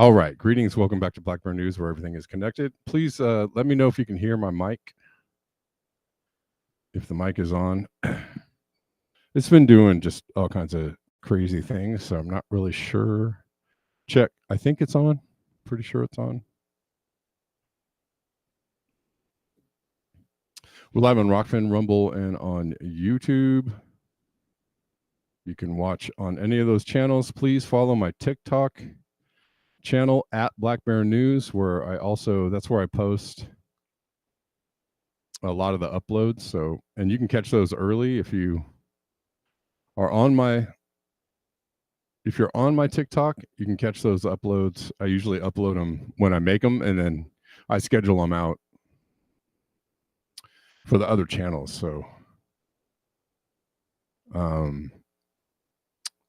All right. Greetings. Welcome back to Black Bear News, where everything is connected. Please let me know if you can hear my mic. If the mic is on. It's been doing just all kinds of crazy things, so I'm not really sure. Check. I think it's on. Pretty sure it's on. We're live on Rockfin, Rumble, and on YouTube. You can watch on any of those channels. Please follow my TikTok channel at Black Bear News, where that's where I post a lot of the uploads. So, and you can catch those early if you are on my TikTok, you can catch those uploads. I usually upload them when I make them, and then I schedule them out for the other channels. So,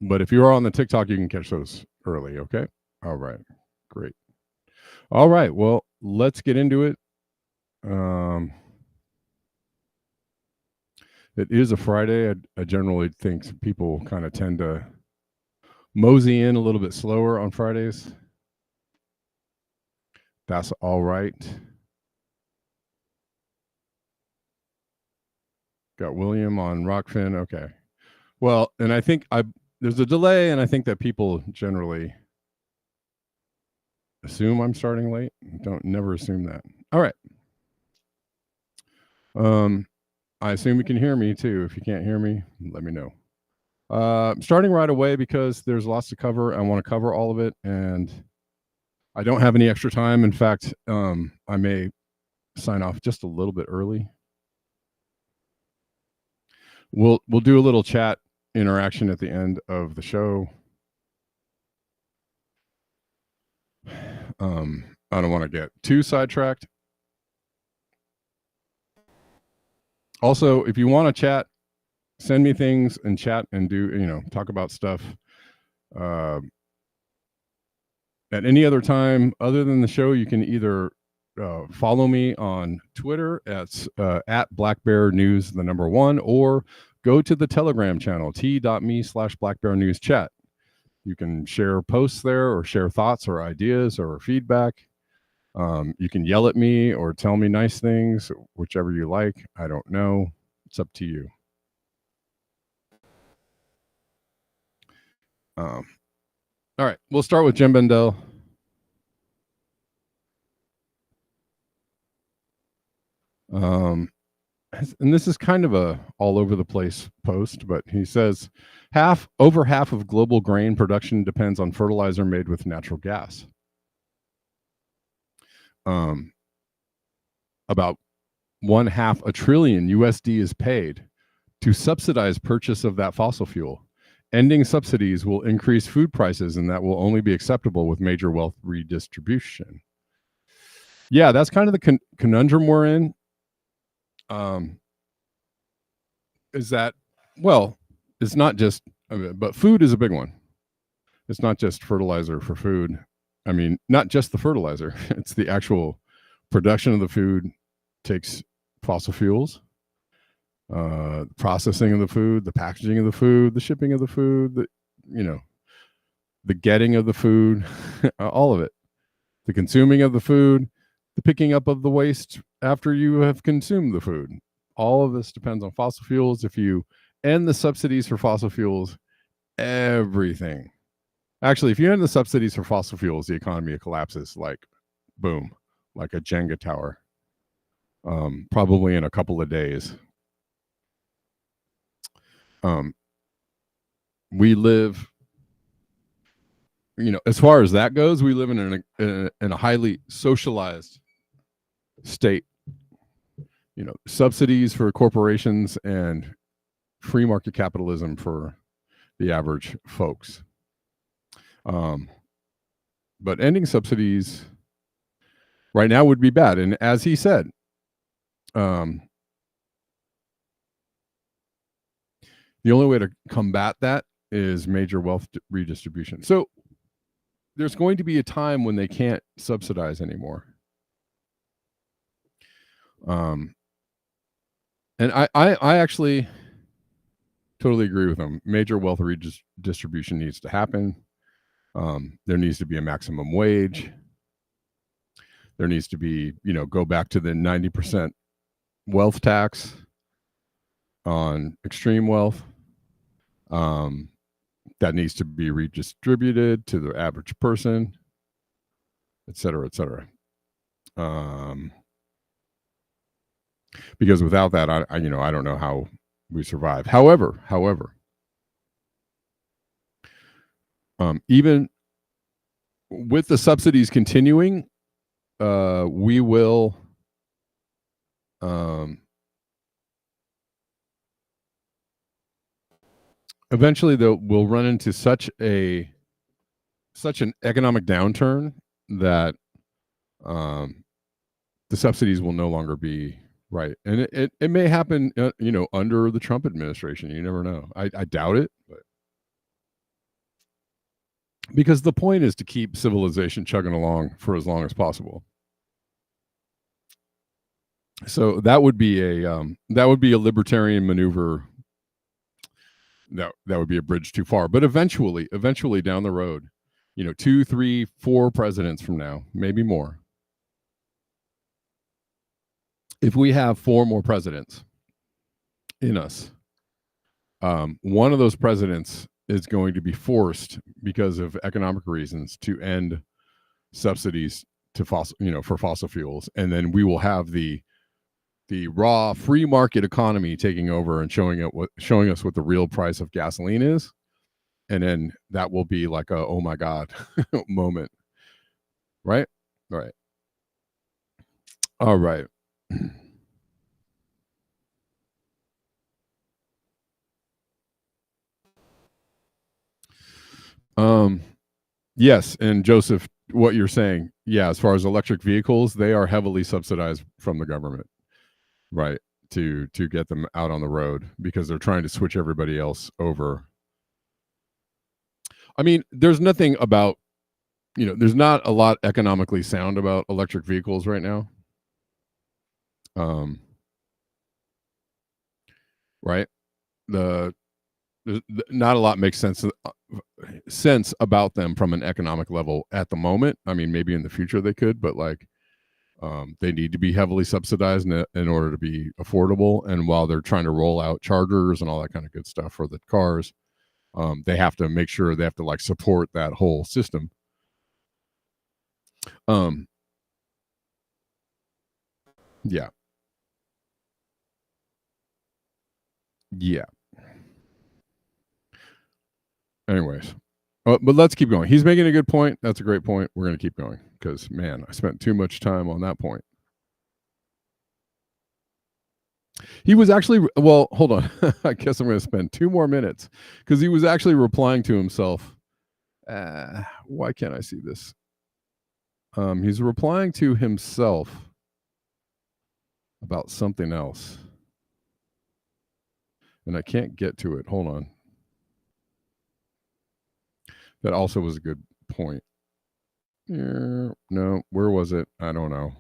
but if you are on the TikTok, you can catch those early. Okay. All right. Great. All right. Well, let's get into it. It is a Friday. I generally think people kind of tend to mosey in a little bit slower on Fridays. That's all right. Got William on Rockfin. Okay. Well, and I think there's a delay, and I think that people generally assume I'm starting late. Don't never assume that. All right. I assume you can hear me too. If you can't hear me, let me know. I'm starting right away because there's lots to cover. I want to cover all of it, and I don't have any extra time. In fact, I may sign off just a little bit early. We'll do a little chat interaction at the end of the show. I don't want to get too sidetracked. Also, if you want to chat, send me things and chat and talk about stuff at any other time other than the show. You can either follow me on Twitter at Black Bear News, the number 1, or go to the Telegram channel, t.me/blackbearnewschat. You can share posts there or share thoughts or ideas or feedback. You can yell at me or tell me nice things, whichever you like. I don't know. It's up to you. All right. We'll start with Jim Bendel. And this is kind of a all over the place post, but he says over half of global grain production depends on fertilizer made with natural gas. About $0.5 trillion USD is paid to subsidize purchase of that fossil fuel. Ending subsidies will increase food prices, and that will only be acceptable with major wealth redistribution. Yeah, that's kind of the conundrum we're in. Is that, well, it's not just, but food is a big one. It's not just fertilizer for food. I mean, not just the fertilizer. It's the actual production of the food takes fossil fuels. Processing of the food, the packaging of the food, the shipping of the food, the getting of the food, all of it. The consuming of the food, the picking up of the waste after you have consumed the food. All of this depends on fossil fuels. If you end the subsidies for fossil fuels, everything. Actually, if you end the subsidies for fossil fuels, the economy collapses like boom, like a Jenga tower, probably in a couple of days. We live, as far as that goes, we live in a highly socialized state. Subsidies for corporations and free market capitalism for the average folks. But ending subsidies right now would be bad. And as he said, the only way to combat that is major wealth redistribution. So there's going to be a time when they can't subsidize anymore. And I actually totally agree with him. Major wealth redistribution needs to happen. There needs to be a maximum wage. There needs to be, go back to the 90% wealth tax on extreme wealth. That needs to be redistributed to the average person, et cetera, et cetera. Because without that, I don't know how we survive. However, even with the subsidies continuing, we will eventually we'll run into such an economic downturn that the subsidies will no longer be right. And it may happen, under the Trump administration. You never know. I doubt it, but because the point is to keep civilization chugging along for as long as possible. So that would be a libertarian maneuver. That would be a bridge too far. But eventually down the road, 2, 3, 4 presidents from now, maybe more. If we have 4 more presidents in us, one of those presidents is going to be forced, because of economic reasons, to end subsidies to for fossil fuels, and then we will have the raw free market economy taking over and showing us what the real price of gasoline is, and then that will be like a oh my god moment, right? All right. Yes, and Joseph, what you're saying, yeah, as far as electric vehicles, they are heavily subsidized from the government, right, to get them out on the road, because they're trying to switch everybody else over. I mean, there's nothing about, there's not a lot economically sound about electric vehicles right now. Right? Not a lot makes sense about them from an economic level at the moment. I mean, maybe in the future they could, but they need to be heavily subsidized in order to be affordable. And while they're trying to roll out chargers and all that kind of good stuff for the cars, they have to make sure they have to support that whole system. Yeah. Anyways, but let's keep going. He's making a good point. That's a great point. We're going to keep going because, man, I spent too much time on that point. He was actually, well, hold on. I guess I'm going to spend 2 more minutes because he was actually replying to himself. Why can't I see this? He's replying to himself about something else. And I can't get to it. Hold on. That also was a good point. No, where was it? I don't know.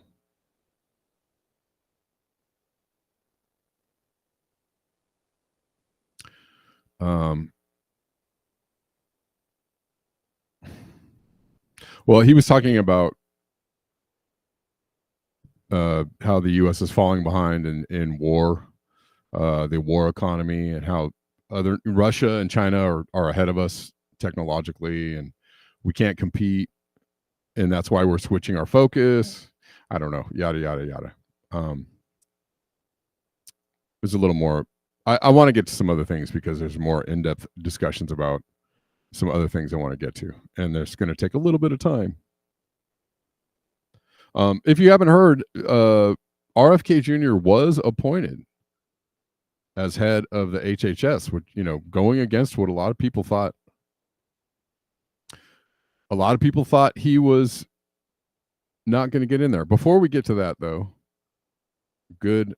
Well, he was talking about how the U.S. is falling behind in war, the war economy, and how Russia and China are ahead of us technologically, and we can't compete, and that's why we're switching our focus. I don't know, yada yada yada. There's a little more. I want to get to some other things because there's more in-depth discussions about some other things I want to get to, and there's going to take a little bit of time. If you haven't heard, RFK Jr. was appointed as head of the HHS, which, going against what a lot of people thought. A lot of people thought he was not going to get in there. Before we get to that, though, good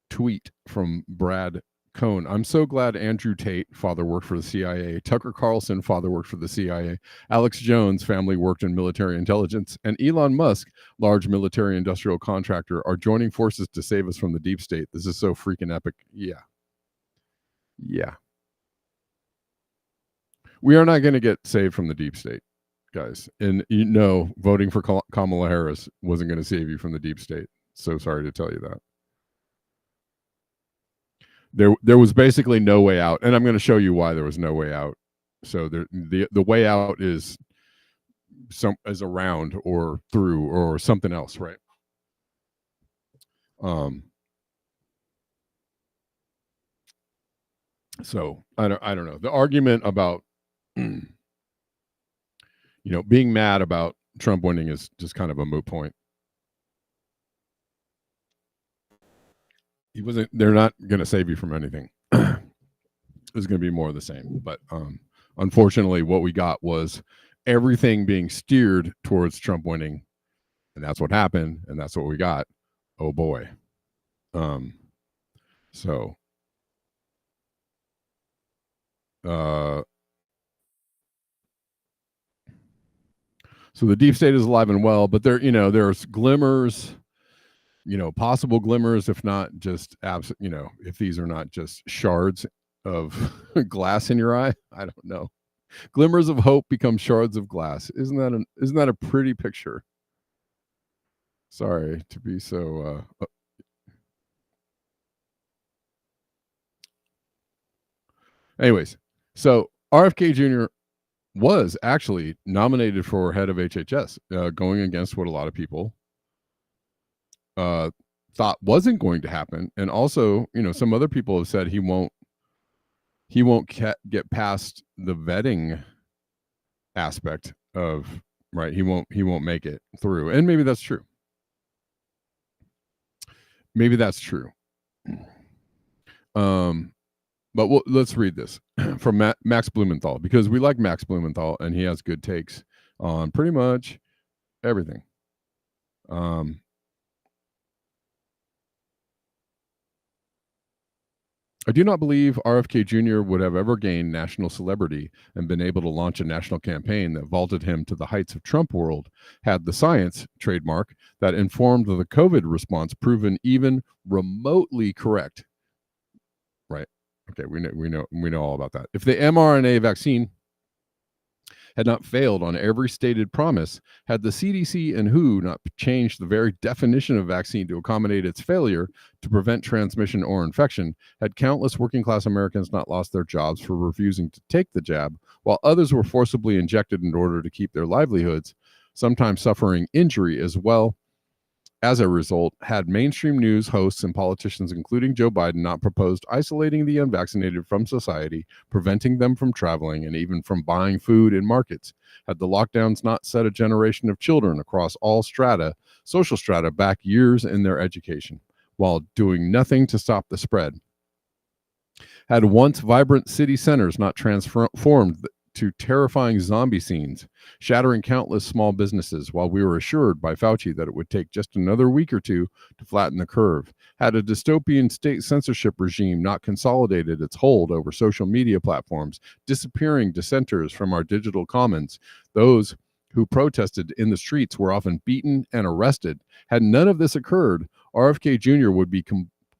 tweet from Brad Cohn. I'm so glad Andrew Tate, father, worked for the CIA. Tucker Carlson, father, worked for the CIA. Alex Jones, family, worked in military intelligence. And Elon Musk, large military industrial contractor, are joining forces to save us from the deep state. This is so freaking epic. Yeah. We are not going to get saved from the deep state. guys. And voting for Kamala Harris wasn't going to save you from the deep state. So sorry to tell you that. There was basically no way out, and I'm going to show you why there was no way out. So the way out is around or through or something else, right? So I don't know. The argument about being mad about Trump winning is just kind of a moot point. They're not going to save you from anything. It's going to be more of the same. But unfortunately, what we got was everything being steered towards Trump winning. And that's what happened. And that's what we got. Oh boy. So the deep state is alive and well, but there's glimmers, possible glimmers, if not just if these are not just shards of glass in your eye. I don't know. Glimmers of hope become shards of glass. Isn't that a pretty picture? Sorry to be so anyways, so RFK Jr. was actually nominated for head of HHS, going against what a lot of people thought wasn't going to happen. And also, some other people have said he won't get past the vetting aspect of, right? He won't make it through. And maybe that's true. But let's read this from Max Blumenthal, because we like Max Blumenthal and he has good takes on pretty much everything. I do not believe RFK Jr. would have ever gained national celebrity and been able to launch a national campaign that vaulted him to the heights of Trump world had the science trademark that informed the COVID response proven even remotely correct. Right. Okay, we know all about that. If the mRNA vaccine had not failed on every stated promise, had the CDC and WHO not changed the very definition of vaccine to accommodate its failure to prevent transmission or infection, had countless working class Americans not lost their jobs for refusing to take the jab, while others were forcibly injected in order to keep their livelihoods, sometimes suffering injury as well. As a result, had mainstream news hosts and politicians, including Joe Biden, not proposed isolating the unvaccinated from society, preventing them from traveling, and even from buying food in markets, had the lockdowns not set a generation of children across all social strata back years in their education, while doing nothing to stop the spread, had once vibrant city centers not transformed to terrifying zombie scenes, shattering countless small businesses, while we were assured by Fauci that it would take just another week or two to flatten the curve, had a dystopian state censorship regime not consolidated its hold over social media platforms, disappearing dissenters from our digital commons, those who protested in the streets were often beaten and arrested. Had none of this occurred, RFK Jr. would be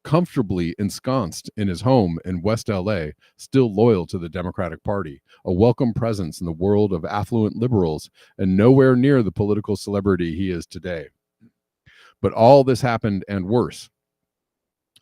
comfortably ensconced in his home in West LA, still loyal to the Democratic Party, a welcome presence in the world of affluent liberals, and nowhere near the political celebrity he is today. But all this happened and worse.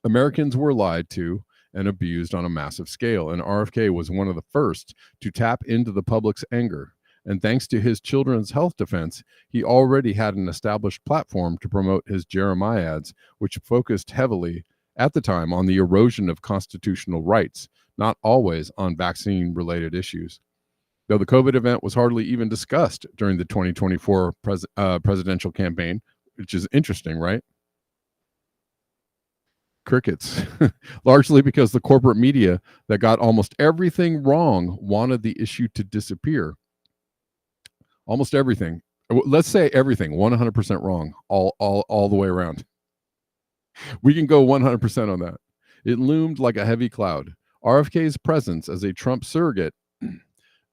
Americans were lied to and abused on a massive scale, and RFK was one of the first to tap into the public's anger. And thanks to his children's health defense, he already had an established platform to promote his Jeremiah ads, which focused heavily at the time on the erosion of constitutional rights, not always on vaccine-related issues. Though the COVID event was hardly even discussed during the 2024 presidential campaign, which is interesting, right? Crickets. Largely because the corporate media that got almost everything wrong wanted the issue to disappear. Almost everything. Let's say everything, 100% wrong, all the way around. We can go 100% on that. It loomed like a heavy cloud. RFK's presence as a Trump surrogate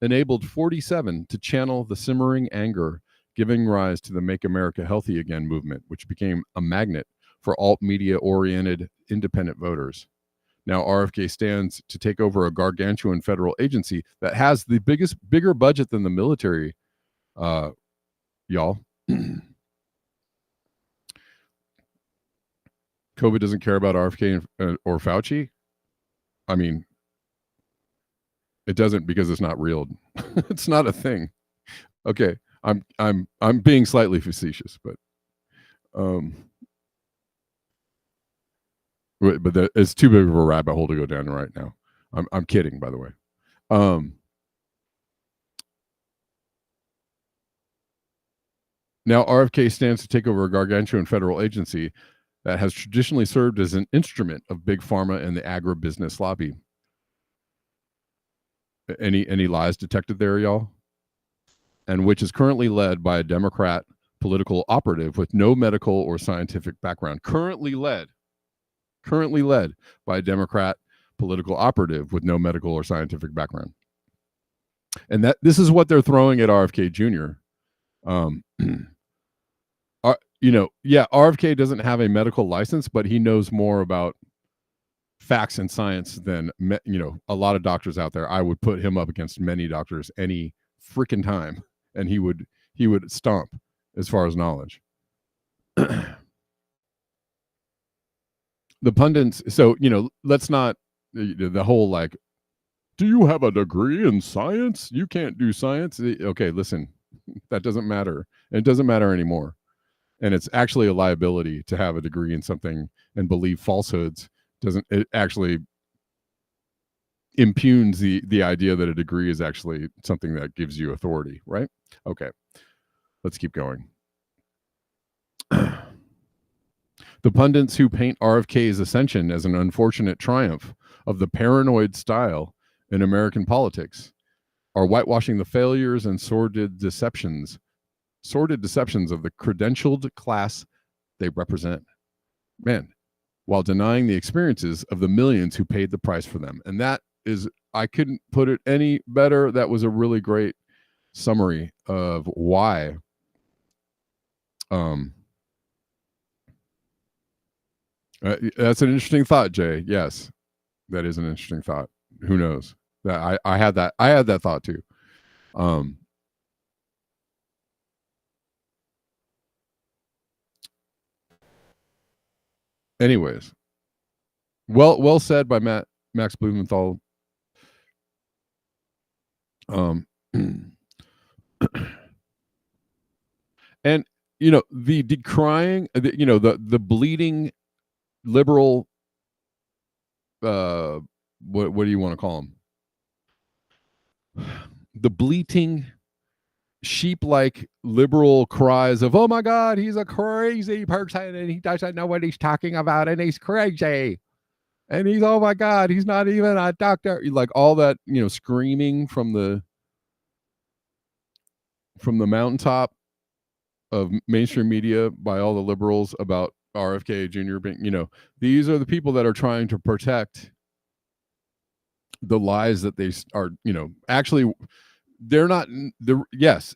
enabled 47 to channel the simmering anger, giving rise to the Make America Healthy Again movement, which became a magnet for alt-media-oriented independent voters. Now RFK stands to take over a gargantuan federal agency that has the bigger budget than the military Y'all. COVID doesn't care about RFK or Fauci. I mean, it doesn't because it's not real. It's not a thing. Okay, I'm being slightly facetious, but it's too big of a rabbit hole to go down right now. I'm kidding, by the way. Now RFK stands to take over a gargantuan federal agency that has traditionally served as an instrument of big pharma and the agribusiness lobby. Any lies detected there, y'all? And which is currently led by a Democrat political operative with no medical or scientific background. Currently led by a Democrat political operative with no medical or scientific background. And this is what they're throwing at RFK Jr. RFK doesn't have a medical license, but he knows more about facts and science than a lot of doctors out there. I would put him up against many doctors any freaking time, and he would stomp as far as knowledge. The pundits. So let's not the whole like, do you have a degree in science? You can't do science. Okay, listen, that doesn't matter. It doesn't matter anymore. And it's actually a liability to have a degree in something and believe falsehoods. It actually impugns the idea that a degree is actually something that gives you authority, right? Okay, let's keep going. The pundits who paint RFK's ascension as an unfortunate triumph of the paranoid style in American politics are whitewashing the failures and sordid deceptions of the credentialed class they represent, while denying the experiences of the millions who paid the price for them. And that is, I couldn't put it any better. That was a really great summary of why that's an interesting thought, Jay. Yes, that is an interesting thought. Who knows? That I had that thought too. Anyways, well said by Max Blumenthal. And the decrying, the bleeding liberal, what do you want to call them? The bleating sheep-like liberal cries of, oh my God, he's a crazy person and he doesn't know what he's talking about and he's crazy. And he's, oh my God, he's not even a doctor. Like all that, screaming from the mountaintop of mainstream media by all the liberals about RFK Jr. being, these are the people that are trying to protect the lies that they are, actually, they're not, yes,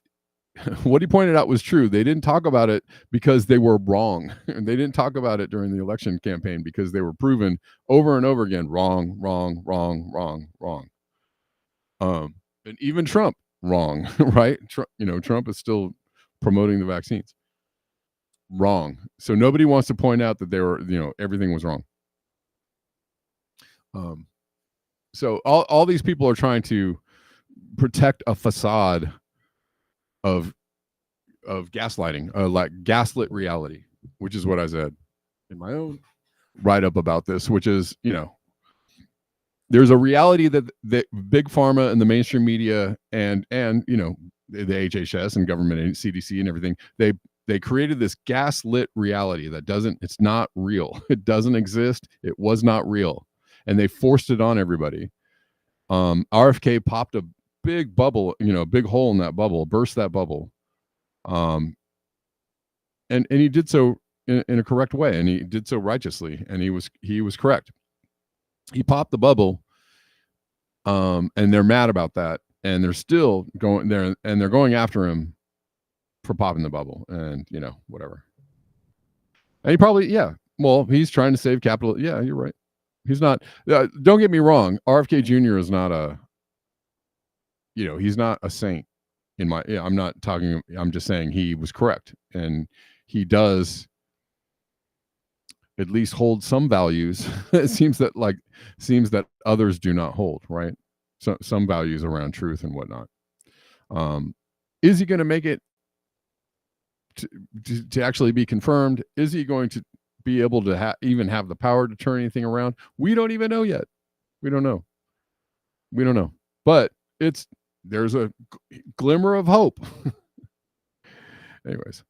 what he pointed out was true. They didn't talk about it because they were wrong. And they didn't talk about it during the election campaign because they were proven over and over again, wrong. And even Trump, wrong, right? Trump is still promoting the vaccines. Wrong. So nobody wants to point out that they were, everything was wrong. So all these people are trying to protect a facade of gaslighting, like gaslit reality, which is what I said in my own write-up about this, which is, there's a reality that big pharma and the mainstream media and the HHS and government and CDC and everything, they created this gaslit reality that it's not real. It doesn't exist. It was not real. And they forced it on everybody. RFK popped a big bubble, big hole in that bubble, burst that bubble. And he did so in a correct way, and he did so righteously, and he was correct. He popped the bubble, and they're mad about that, and they're still going there, and they're going after him for popping the bubble, and whatever. And he probably, he's trying to save capital. Yeah, you're right. He's not. Don't get me wrong. RFK Jr. is not a. He's not a saint. I'm not talking, I'm just saying he was correct, and he does at least hold some values. It seems that others do not hold, right? So some values around truth and whatnot. Is he going to make it to actually be confirmed? Is he going to be able to even have the power to turn anything around? We don't even know yet. We don't know. But there's a glimmer of hope. Anyways,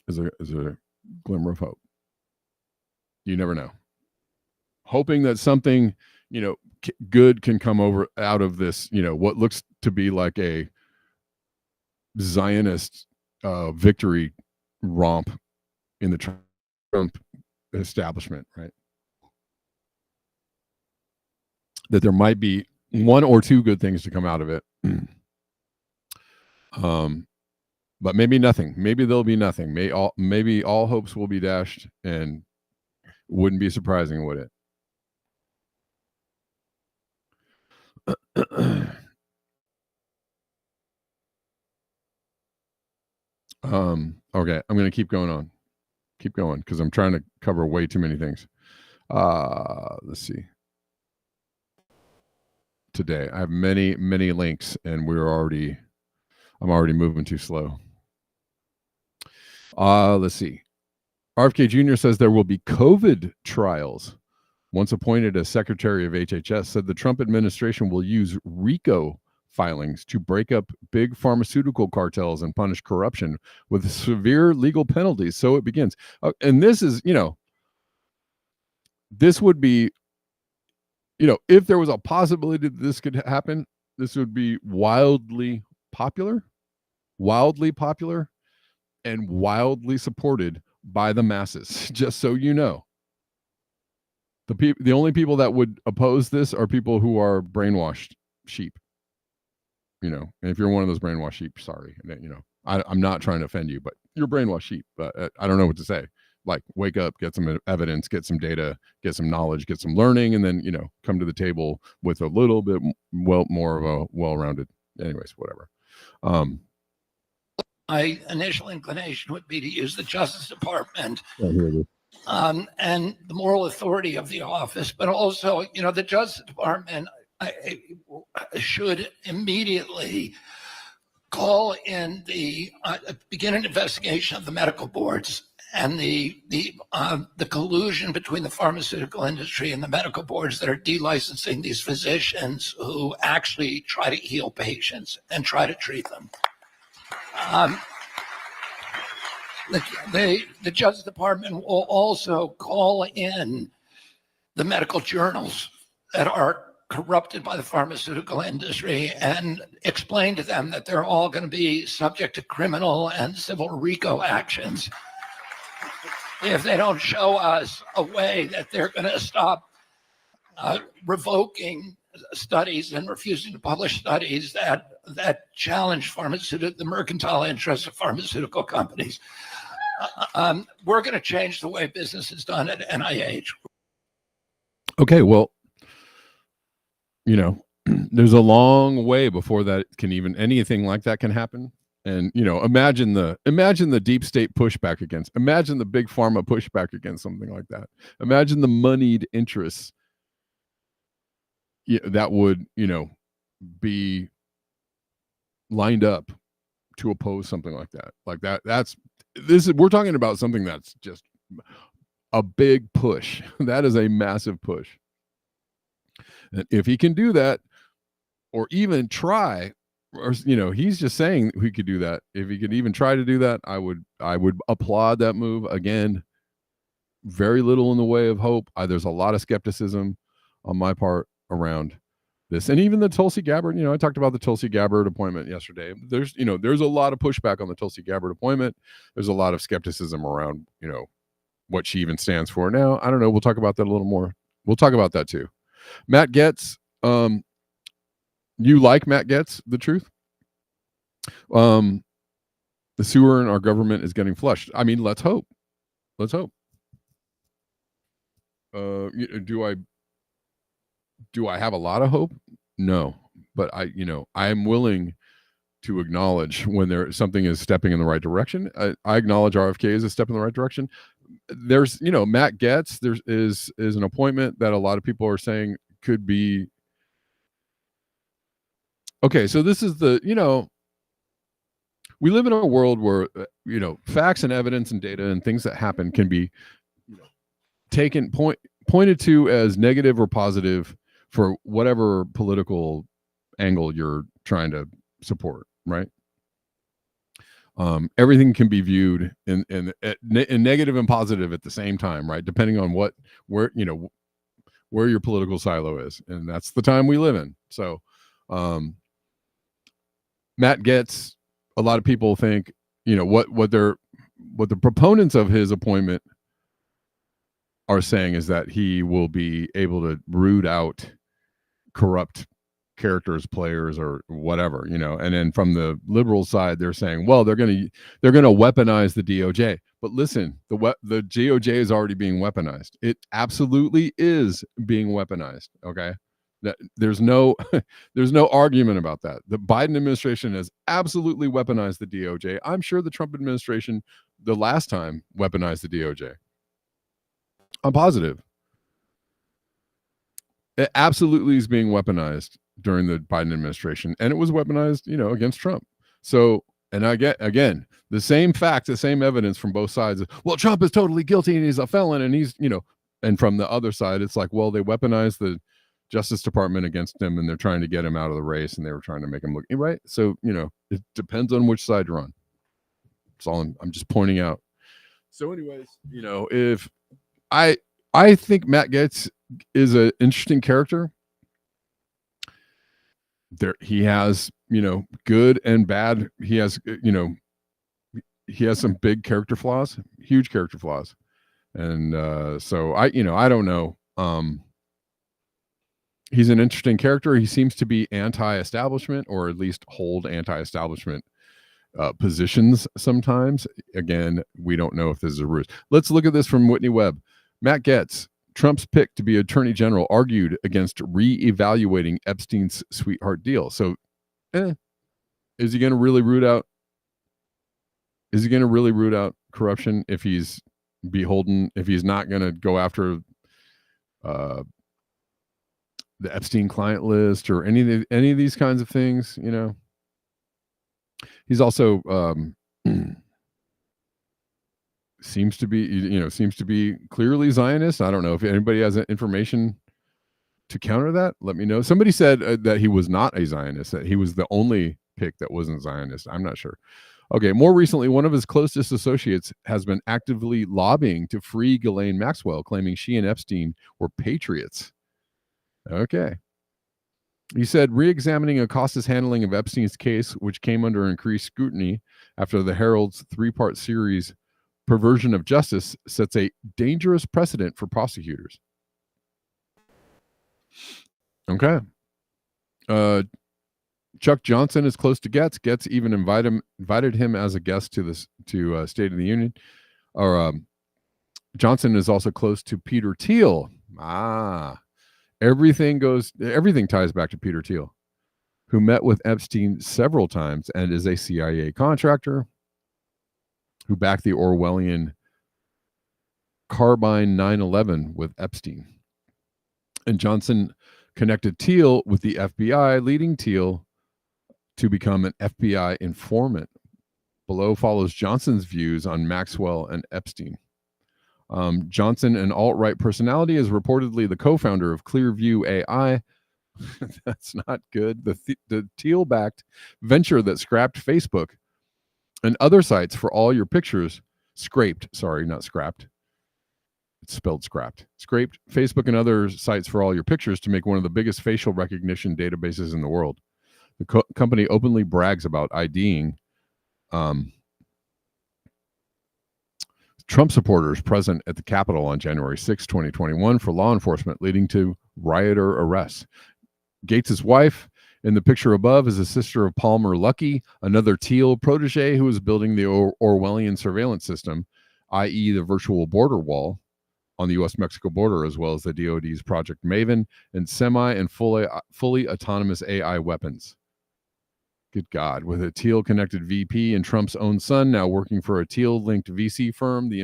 is a glimmer of hope. You never know. Hoping that something, good can come out of this, what looks to be like a Zionist victory romp in the Trump establishment, right? That there might be one or two good things to come out of it. But maybe nothing. Maybe there'll be nothing. Maybe all hopes will be dashed, and wouldn't be surprising, would it? Okay, I'm going to keep going because I'm trying to cover way too many things. Let's see. Today I have many links, and I'm already moving too slow. Let's see. RFK Jr. says there will be COVID trials. Once appointed as Secretary of HHS, said the Trump administration will use RICO filings to break up big pharmaceutical cartels and punish corruption with severe legal penalties. So it begins. And this is, this would be, if there was a possibility that this could happen, this would be wildly popular, and wildly supported by the masses, just so you know. The only people that would oppose this are people who are brainwashed sheep. And if you're one of those brainwashed sheep, sorry. I'm not trying to offend you, but you're brainwashed sheep. But I don't know what to say. Like, wake up, get some evidence, get some data, get some knowledge, get some learning, and then, come to the table with a little bit more of a well-rounded. Anyways, whatever. My initial inclination would be to use the Justice Department and the moral authority of the office, but also, the Justice Department should immediately call in begin an investigation of the medical boards and the collusion between the pharmaceutical industry and the medical boards that are delicensing these physicians who actually try to heal patients and try to treat them. The Justice Department will also call in the medical journals that are corrupted by the pharmaceutical industry and explain to them that they're all going to be subject to criminal and civil RICO actions if they don't show us a way that they're going to stop revoking studies and refusing to publish studies that challenge the mercantile interests of pharmaceutical companies. We're going to change the way business is done at NIH. Okay, well, there's a long way before that anything like that can happen. And imagine the deep state pushback imagine the big pharma pushback against something like that. Imagine the moneyed interests that would be lined up to oppose something like that. We're talking about something that's just a big push. That is a massive push. And if he can do that, or even try, or he's just saying he could do that. If he could even try to do that, I would applaud that move. Again, very little in the way of hope. There's a lot of skepticism on my part around this, and even the Tulsi Gabbard. I talked about the Tulsi Gabbard appointment yesterday. There's a lot of pushback on the Tulsi Gabbard appointment. There's a lot of skepticism around what she even stands for. Now, I don't know. We'll talk about that a little more. We'll talk about that too. Matt Gaetz. You like Matt Gaetz, the truth? The sewer in our government is getting flushed. I mean, let's hope. Let's hope. Do I have a lot of hope? No, but I am willing to acknowledge when something is stepping in the right direction. I acknowledge RFK is a step in the right direction. There's, Matt Getz, is an appointment that a lot of people are saying could be. Okay, so this is we live in a world where, facts and evidence and data and things that happen can be pointed to as negative or positive for whatever political angle you're trying to support, right? Everything can be viewed in negative and positive at the same time, right? Depending on where your political silo is, and that's the time we live in. So, Matt Getz, a lot of people think, what the proponents of his appointment are saying is that he will be able to root out corrupt characters, players, or whatever, and then from the liberal side, they're saying, well, they're going to weaponize the DOJ. But listen, the DOJ is already being weaponized. It absolutely is being weaponized. Okay. There's no argument about that. The Biden administration has absolutely weaponized the DOJ. I'm sure the Trump administration, the last time, weaponized the DOJ. I'm positive. It absolutely is being weaponized during the Biden administration, and it was weaponized, against Trump. So, and I get, again, the same facts, the same evidence from both sides. Well, Trump is totally guilty and he's a felon, and he's, and from the other side, it's like, well, they weaponized the Justice Department against him, and they're trying to get him out of the race, and they were trying to make him look right. So, it depends on which side you're on. That's all I'm just pointing out. So, anyways, if I think Matt Getz is an interesting character. He has, good and bad. He has, he has some big character flaws, huge character flaws, and so I don't know. He's an interesting character. He seems to be anti-establishment, or at least hold anti-establishment positions sometimes. Again, we don't know if this is a ruse. Let's look at this from Whitney Webb. Matt Getz, Trump's pick to be Attorney General, argued against re-evaluating Epstein's sweetheart deal. So, is he going to really root out? Is he going to really root out corruption if he's beholden? If he's not going to go after the Epstein client list or any of these kinds of things? He's also seems to be clearly Zionist. I don't know if anybody has information to counter that. Let me know. Somebody said that he was not a Zionist, that he was the only pick that wasn't Zionist. I'm not sure. Okay, more recently, one of his closest associates has been actively lobbying to free Ghislaine Maxwell, claiming she and Epstein were patriots. Okay. He said, re-examining Acosta's handling of Epstein's case, which came under increased scrutiny after the Herald's 3-part series Perversion of Justice, sets a dangerous precedent for prosecutors. Okay. Chuck Johnson is close to Getz. Getz even invited him as a guest to State of the Union. Johnson is also close to Peter Thiel. Everything ties back to Peter Thiel, who met with Epstein several times and is a CIA contractor who backed the Orwellian Carbine 9/11 with Epstein. And Johnson connected Thiel with the FBI, leading Thiel to become an FBI informant. Below follows Johnson's views on Maxwell and Epstein. Johnson, an alt-right personality, is reportedly the co-founder of Clearview AI. That's not good. The Thiel-backed venture that scrapped Facebook and other sites for all your pictures. Scraped Facebook and other sites for all your pictures to make one of the biggest facial recognition databases in the world. The company openly brags about IDing Trump supporters present at the Capitol on January 6, 2021 for law enforcement, leading to rioter arrests. Gates' wife in the picture above is a sister of Palmer Luckey, another Thiel protege who is building the Orwellian surveillance system, i.e. the virtual border wall on the U.S.-Mexico border, as well as the DoD's Project Maven and semi and fully autonomous AI weapons. Good God. With a Thiel-connected VP and Trump's own son now working for a Thiel-linked VC firm, the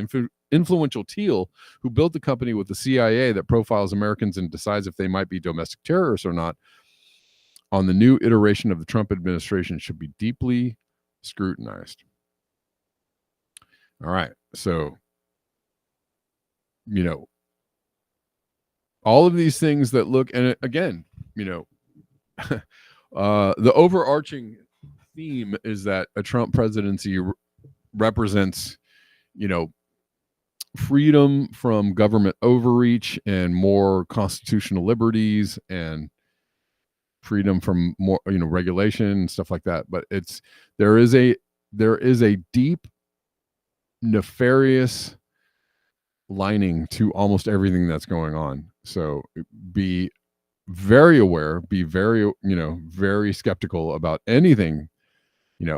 influential Thiel, who built the company with the CIA that profiles Americans and decides if they might be domestic terrorists or not, on the new iteration of the Trump administration should be deeply scrutinized. All right. So, all of these things that look, and again, the overarching theme is that a Trump presidency represents, freedom from government overreach and more constitutional liberties and freedom from more, regulation and stuff like that. But there is a deep nefarious lining to almost everything that's going on. So be very aware, be very, very skeptical about anything.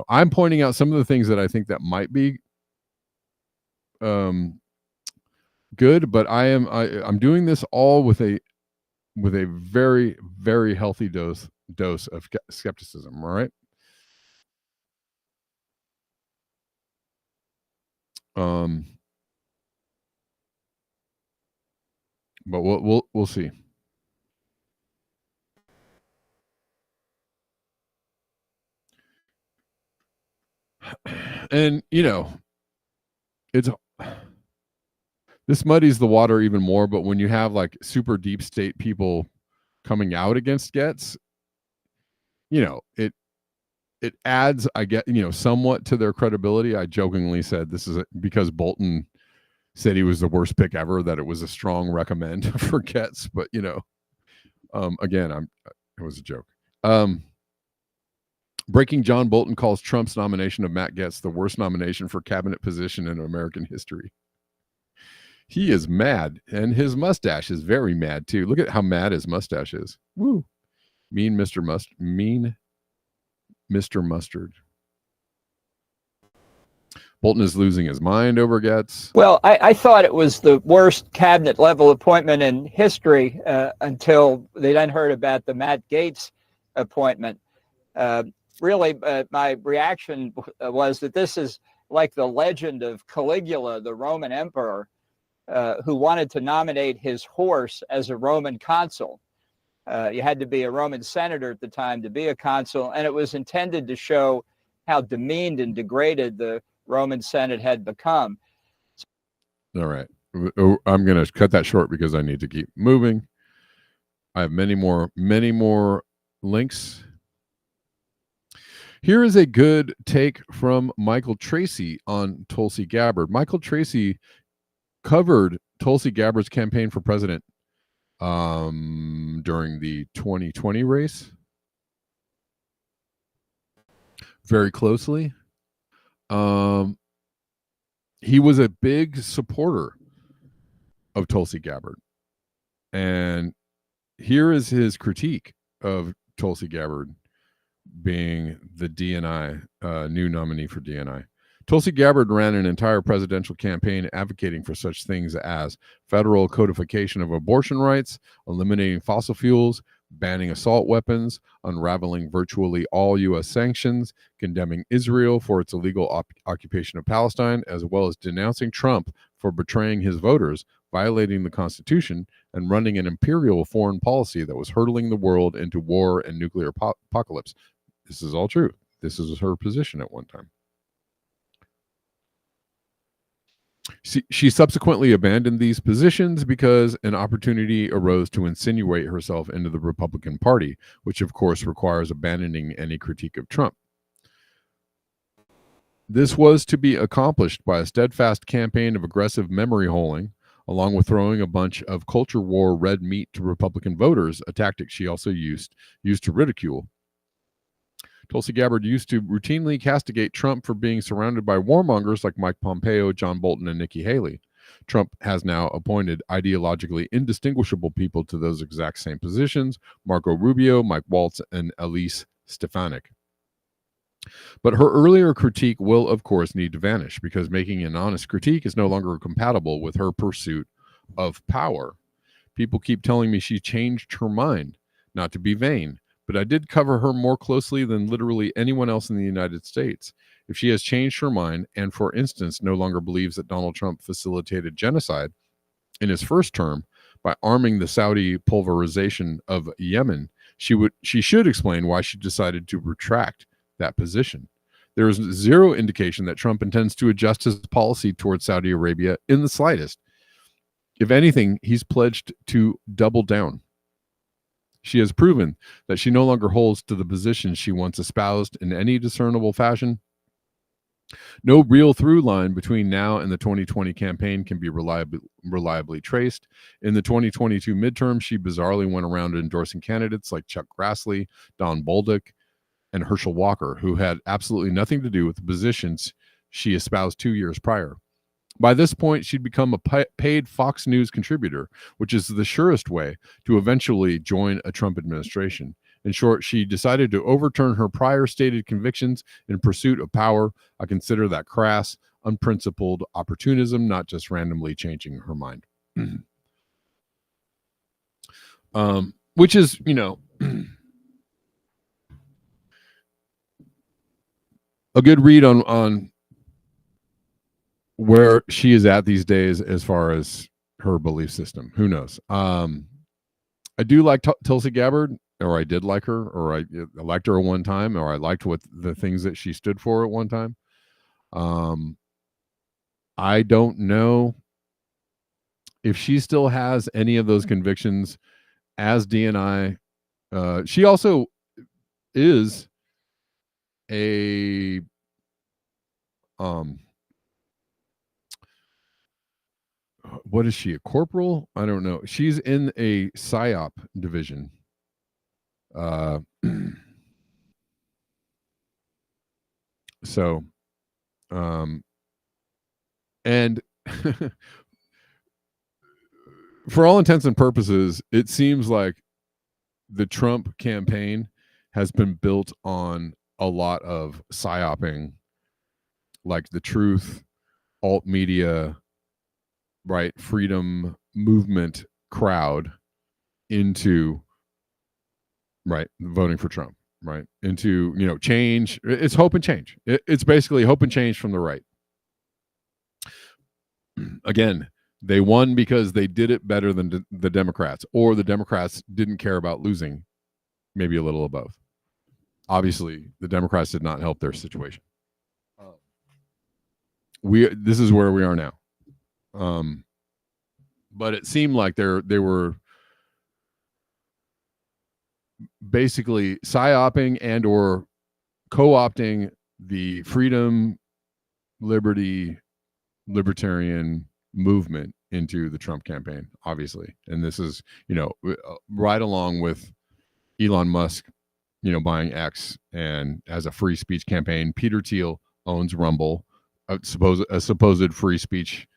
I'm pointing out some of the things that I think that might be good, but I'm doing this all with a very, very healthy dose of skepticism. All right. But we'll see. And this muddies the water even more, but when you have like super deep state people coming out against Getz, it adds, I get, somewhat to their credibility. I jokingly said this is because Bolton said he was the worst pick ever, that it was a strong recommend for Getz, but again, it was a joke. Breaking John Bolton calls Trump's nomination of Matt Getz the worst nomination for cabinet position in American history. He is mad, and his mustache is very mad too. Look at how mad his mustache is. Woo. Mean Mr. Mustard. Bolton is losing his mind over Getz. Well, I thought it was the worst cabinet level appointment in history until they then heard about the Matt Gaetz appointment. Really, my reaction was that this is like the legend of Caligula, the Roman emperor, who wanted to nominate his horse as a Roman consul. You had to be a Roman senator at the time to be a consul, and it was intended to show how demeaned and degraded the Roman Senate had become. All right. I'm going to cut that short because I need to keep moving. I have many more links. Here is a good take from Michael Tracy on Tulsi Gabbard. Michael Tracy covered Tulsi Gabbard's campaign for president during the 2020 race very closely. He was a big supporter of Tulsi Gabbard. And here is his critique of Tulsi Gabbard being the DNI, new nominee for DNI. Tulsi Gabbard ran an entire presidential campaign advocating for such things as federal codification of abortion rights, eliminating fossil fuels, banning assault weapons, unraveling virtually all U.S. sanctions, condemning Israel for its illegal occupation of Palestine, as well as denouncing Trump for betraying his voters, violating the Constitution, and running an imperial foreign policy that was hurtling the world into war and nuclear apocalypse. This is all true. This is her position at one time. She subsequently abandoned these positions because an opportunity arose to insinuate herself into the Republican Party, which of course requires abandoning any critique of Trump. This was to be accomplished by a steadfast campaign of aggressive memory holing, along with throwing a bunch of culture war red meat to Republican voters, a tactic she also used to ridicule. Tulsi Gabbard used to routinely castigate Trump for being surrounded by warmongers like Mike Pompeo, John Bolton, and Nikki Haley. Trump has now appointed ideologically indistinguishable people to those exact same positions: Marco Rubio, Mike Waltz, and Elise Stefanik. But her earlier critique will, of course, need to vanish because making an honest critique is no longer compatible with her pursuit of power. People keep telling me she changed her mind, not to be vain, but I did cover her more closely than literally anyone else in the United States. If she has changed her mind and, for instance, no longer believes that Donald Trump facilitated genocide in his first term by arming the Saudi pulverization of Yemen, she should explain why she decided to retract that position. There is zero indication that Trump intends to adjust his policy towards Saudi Arabia in the slightest. If anything, he's pledged to double down. She has proven that she no longer holds to the position she once espoused in any discernible fashion. No real through line between now and the 2020 campaign can be reliably traced. In the 2022 midterm, she bizarrely went around endorsing candidates like Chuck Grassley, Don Bolduc, and Herschel Walker, who had absolutely nothing to do with the positions she espoused 2 years prior. By this point, she'd become a paid Fox News contributor, which is the surest way to eventually join a Trump administration. In short, she decided to overturn her prior stated convictions in pursuit of power. I consider that crass, unprincipled opportunism, not just randomly changing her mind. Which is, a good read on where she is at these days as far as her belief system. Who knows? I do like Tulsi Gabbard, or I did like her, or I liked her at one time, or I liked what the things that she stood for at one time. I don't know if she still has any of those convictions as DNI. She also is a what is she, a corporal? I don't know. She's in a PSYOP division. And for all intents and purposes, it seems like the Trump campaign has been built on a lot of psyoping, like the Truth, alt media, right, freedom movement crowd into, right, voting for Trump, right, into, change. It's hope and change. It's basically hope and change from the right. Again, they won because they did it better than the Democrats, or the Democrats didn't care about losing, maybe a little of both. Obviously, the Democrats did not help their situation. This is where we are now. But it seemed like they were basically psyoping and or co-opting the freedom, liberty, libertarian movement into the Trump campaign, obviously. And this is, right along with Elon Musk, buying X and as a free speech campaign. Peter Thiel owns Rumble, a supposed free speech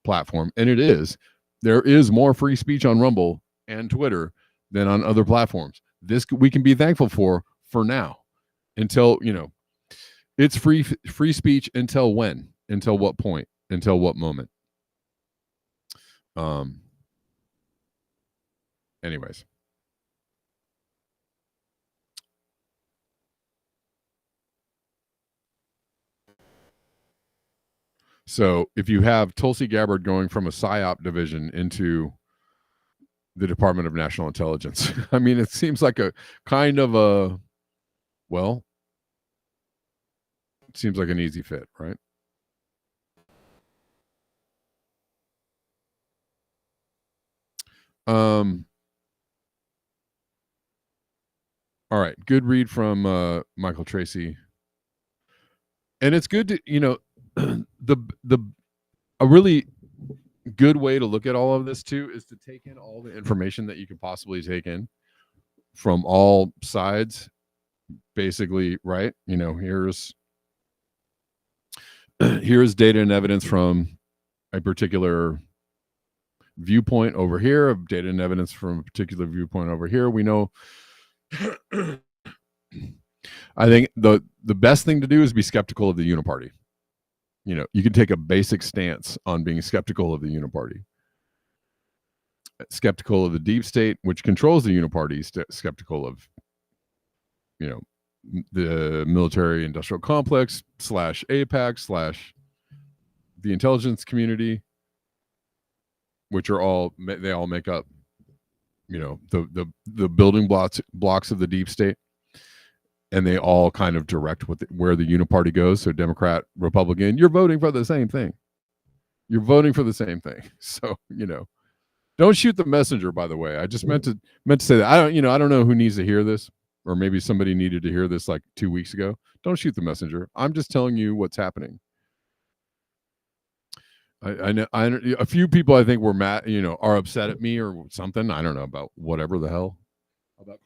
platform. And it is. There is more free speech on Rumble and Twitter than on other platforms. This we can be thankful for now, until, it's free speech until when? Until what point? Until what moment? Anyways. So if you have Tulsi Gabbard going from a PSYOP division into the Department of National Intelligence, I mean, it seems like a kind of it seems like an easy fit, right? All right, good read from Michael Tracy. And it's good to, a really good way to look at all of this too is to take in all the information that you could possibly take in from all sides, basically, right? Here's data and evidence from a particular viewpoint over here, data and evidence from a particular viewpoint over here. We know I think the best thing to do is be skeptical of the uniparty. You can take a basic stance on being skeptical of the uniparty, skeptical of the deep state, which controls the uniparty, skeptical of you know, the military industrial complex / APAC / the intelligence community, which are all, they all make up, you know, the building blocks of the deep state, and they all kind of direct where the uniparty goes. So Democrat, Republican, you're voting for the same thing. You're voting for the same thing. So, you know, don't shoot the messenger, by the way. I just meant to say that. I don't know who needs to hear this, or maybe somebody needed to hear this like 2 weeks ago. Don't shoot the messenger. I'm just telling you what's happening. I know a few people I think were mad, you know, are upset at me or something. I don't know, about whatever the hell, about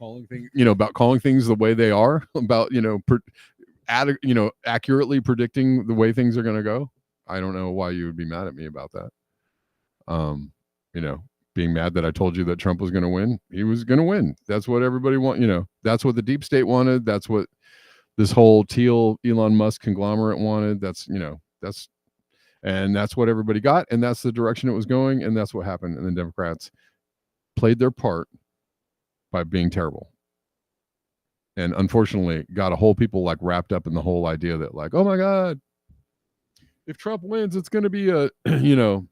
calling things the way they are, about, you know, accurately predicting the way things are going to go. I don't know why you would be mad at me about that. You know, being mad that I told you that Trump was going to win. He was going to win. That's what everybody want. You know, that's what the deep state wanted. That's what this whole teal Elon Musk conglomerate wanted. That's, you know, that's what everybody got, and that's the direction it was going, and that's what happened. And the Democrats played their part by being terrible, and unfortunately got a whole people like wrapped up in the whole idea that, like, oh my God, if Trump wins, it's going to be a, you know,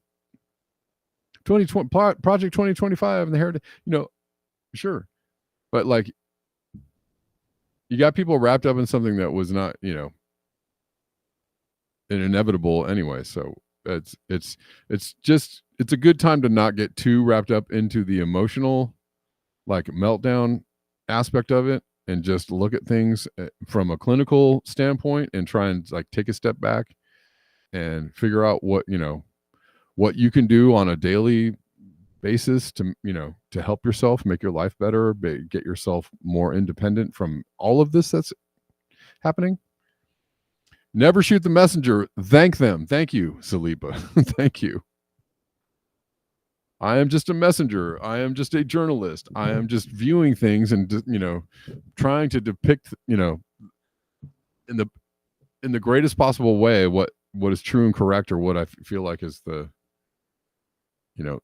2020 Project 2025 and the heritage, you know, sure, but like, you got people wrapped up in something that was not, you know, an inevitable anyway. So it's a good time to not get too wrapped up into the emotional, like, meltdown aspect of it, and just look at things from a clinical standpoint and try and like take a step back and figure out what, you know, what you can do on a daily basis to, you know, to help yourself make your life better, get yourself more independent from all of this that's happening. Never shoot the messenger. Thank them. Thank you, Saliba. Thank you. I am just a messenger. I am just a journalist. I am just viewing things and, you know, trying to depict, you know, in the greatest possible way what is true and correct, or what I feel like is the, you know,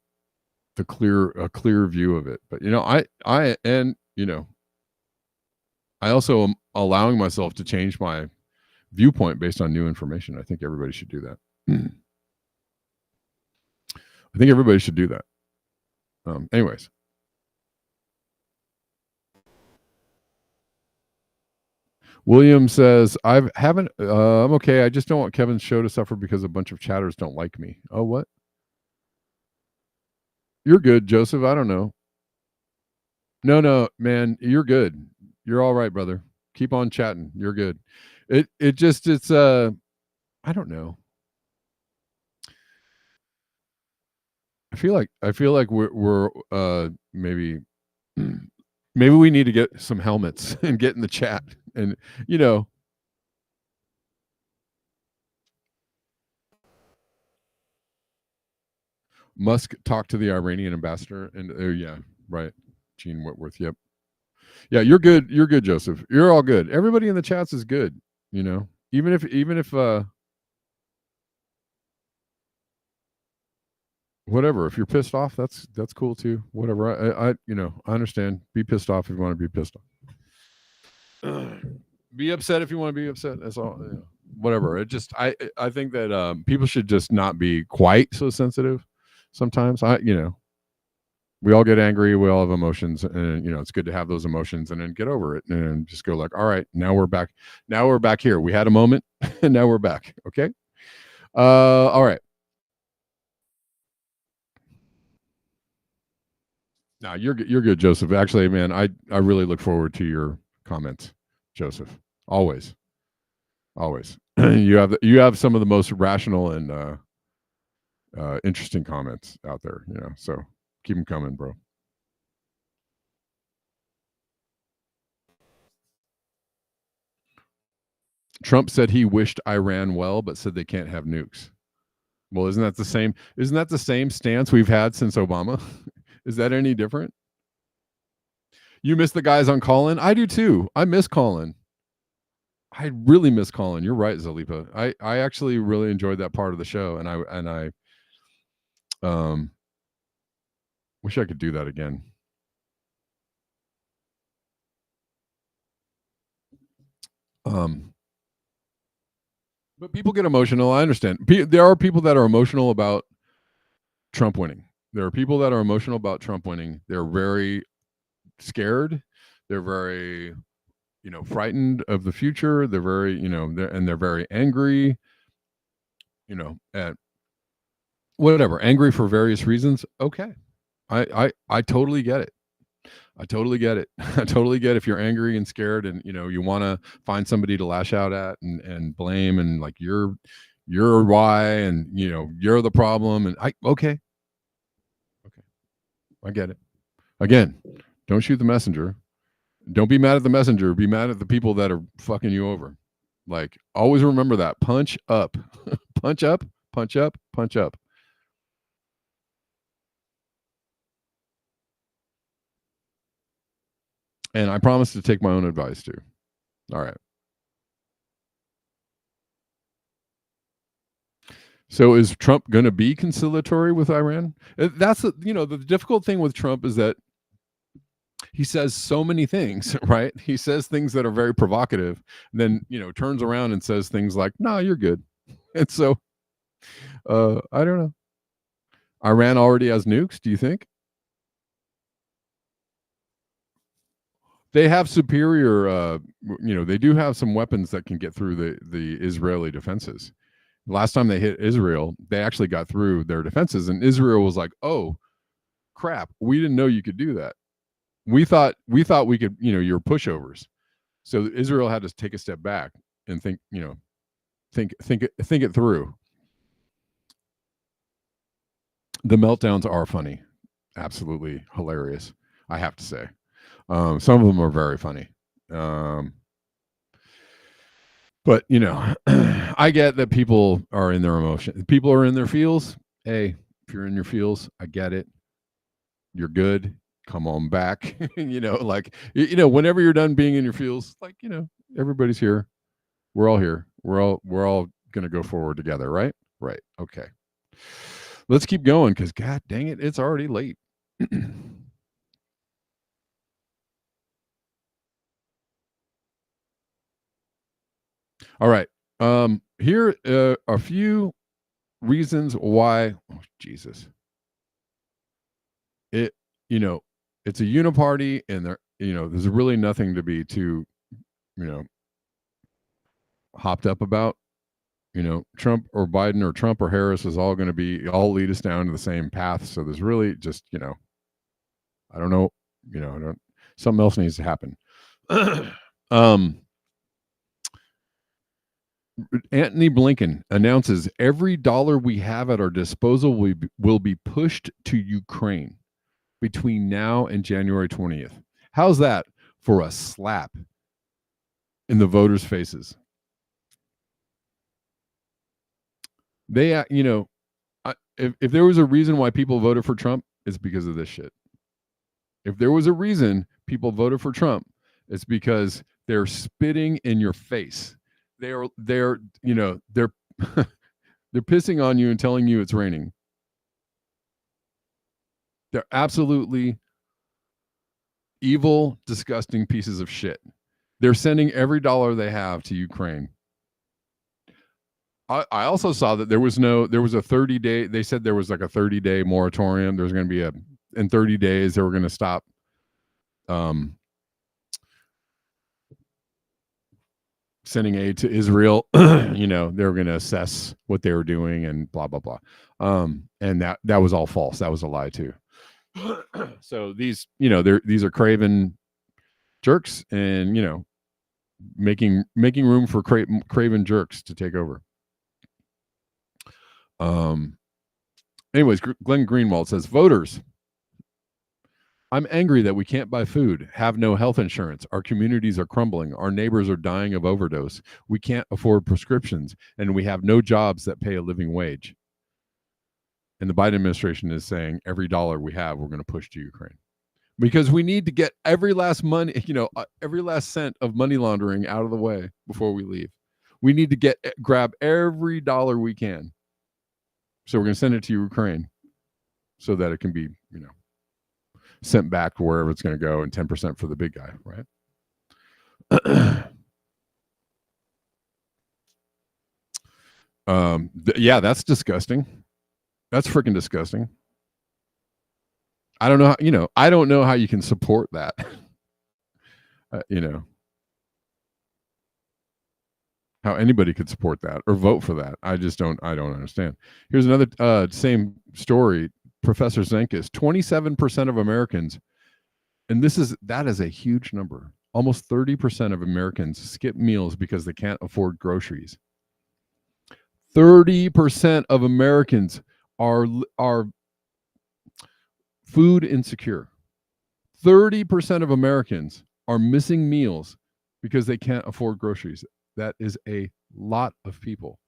a clear view of it. But, you know, and, you know, I also am allowing myself to change my viewpoint based on new information. I think everybody should do that. I think everybody should do that. Anyways. William says, I'm okay. I just don't want Kevin's show to suffer because a bunch of chatters don't like me. Oh, what? You're good, Joseph. I don't know. No, man, you're good. You're all right, brother. Keep on chatting. You're good. It's I don't know. I feel like we're maybe we need to get some helmets and get in the chat, and, you know, Musk talked to the Iranian ambassador, and yeah, right, Gene Whitworth. Yep. Yeah, you're good. You're good, Joseph. You're all good. Everybody in the chats is good. You know, even if whatever, if you're pissed off, that's cool too. Whatever. I you know, I understand. Be pissed off if you want to be pissed off. Be upset if you want to be upset. That's all. You know, whatever. It just, I think that people should just not be quite so sensitive. Sometimes, you know, we all get angry. We all have emotions, and, you know, it's good to have those emotions and then get over it and just go like, all right, now we're back. Now we're back here. We had a moment, and now we're back. Okay. All right. Now you're good, Joseph. Actually, man, I really look forward to your comments, Joseph. Always. You have some of the most rational and interesting comments out there. You know, so keep them coming, bro. Trump said he wished Iran well, but said they can't have nukes. Well, isn't that the same stance we've had since Obama? Is that any different? You miss the guys on Call-In? I do too. I miss Call-In. I really miss Call-In. You're right, Zalipa. I actually really enjoyed that part of the show, and I wish I could do that again. But people get emotional. I understand. There are people that are emotional about Trump winning. There are people that are emotional about Trump winning. They're very scared. They're very, frightened of the future. They're very, they're very angry, at whatever, angry for various reasons. Okay. I totally get it. I totally get it. I totally get if you're angry and scared and, you want to find somebody to lash out at and blame and like you're why and, you're the problem. And okay. I get it. Again, don't shoot the messenger. Don't be mad at the messenger. Be mad at the people that are fucking you over. Like, always remember that. Punch up. Punch up, punch up, punch up. And I promise to take my own advice too. All right. So is Trump going to be conciliatory with Iran? That's the difficult thing with Trump is that he says so many things, right? He says things that are very provocative, then, turns around and says things like, "No, you're good." And so, I don't know. Iran already has nukes, do you think? They have superior, they do have some weapons that can get through the Israeli defenses. Last time they hit Israel, they actually got through their defenses, and Israel was like, "Oh, crap, we didn't know you could do that. We thought we could, you're pushovers." So Israel had to take a step back and think it through. The meltdowns are funny, absolutely hilarious, I have to say. Some of them are very funny. But, I get that people are in their emotion. People are in their feels. Hey, if you're in your feels, I get it. You're good. Come on back. Whenever you're done being in your feels, like, everybody's here. We're all here. We're all going to go forward together, right? Right. Okay. Let's keep going because, God dang it, it's already late. All right. Here are a few reasons why. Oh, Jesus. It's a uniparty, and there's really nothing to be too, hopped up about. Trump or Biden or Trump or Harris is all going to all lead us down to the same path. So there's really just, I don't know, something else needs to happen. Antony Blinken announces every dollar we have at our disposal will be pushed to Ukraine between now and January 20th. How's that for a slap in the voters' faces? They, if there was a reason why people voted for Trump, it's because of this shit. If there was a reason people voted for Trump, it's because they're spitting in your face. They're they're pissing on you and telling you it's raining. They're absolutely evil, disgusting pieces of shit. They're sending every dollar they have to Ukraine. I also saw that there was a 30-day, they said there was like a 30-day moratorium. There's going to be in 30 days, they were going to stop sending aid to Israel. They were going to assess what they were doing and blah, blah, blah. And that was all false. That was a lie too. So these are craven jerks and, making room for craven jerks to take over. Anyways, Glenn Greenwald says, voters, I'm angry that we can't buy food, have no health insurance. Our communities are crumbling. Our neighbors are dying of overdose. We can't afford prescriptions, and we have no jobs that pay a living wage. And the Biden administration is saying every dollar we have, we're going to push to Ukraine. Because we need to get every last every last cent of money laundering out of the way before we leave. We need to grab every dollar we can. So we're going to send it to Ukraine so that it can be, sent back to wherever it's going to go, and 10% for the big guy, right? Yeah, that's disgusting. That's freaking disgusting. I don't know how, I don't know how you can support that. How anybody could support that or vote for that. I don't understand. Here's another same story. Professor Zenkis, 27% of Americans, and that is a huge number. Almost 30% of Americans skip meals because they can't afford groceries. 30% of Americans are food insecure. 30% of Americans are missing meals because they can't afford groceries. That is a lot of people.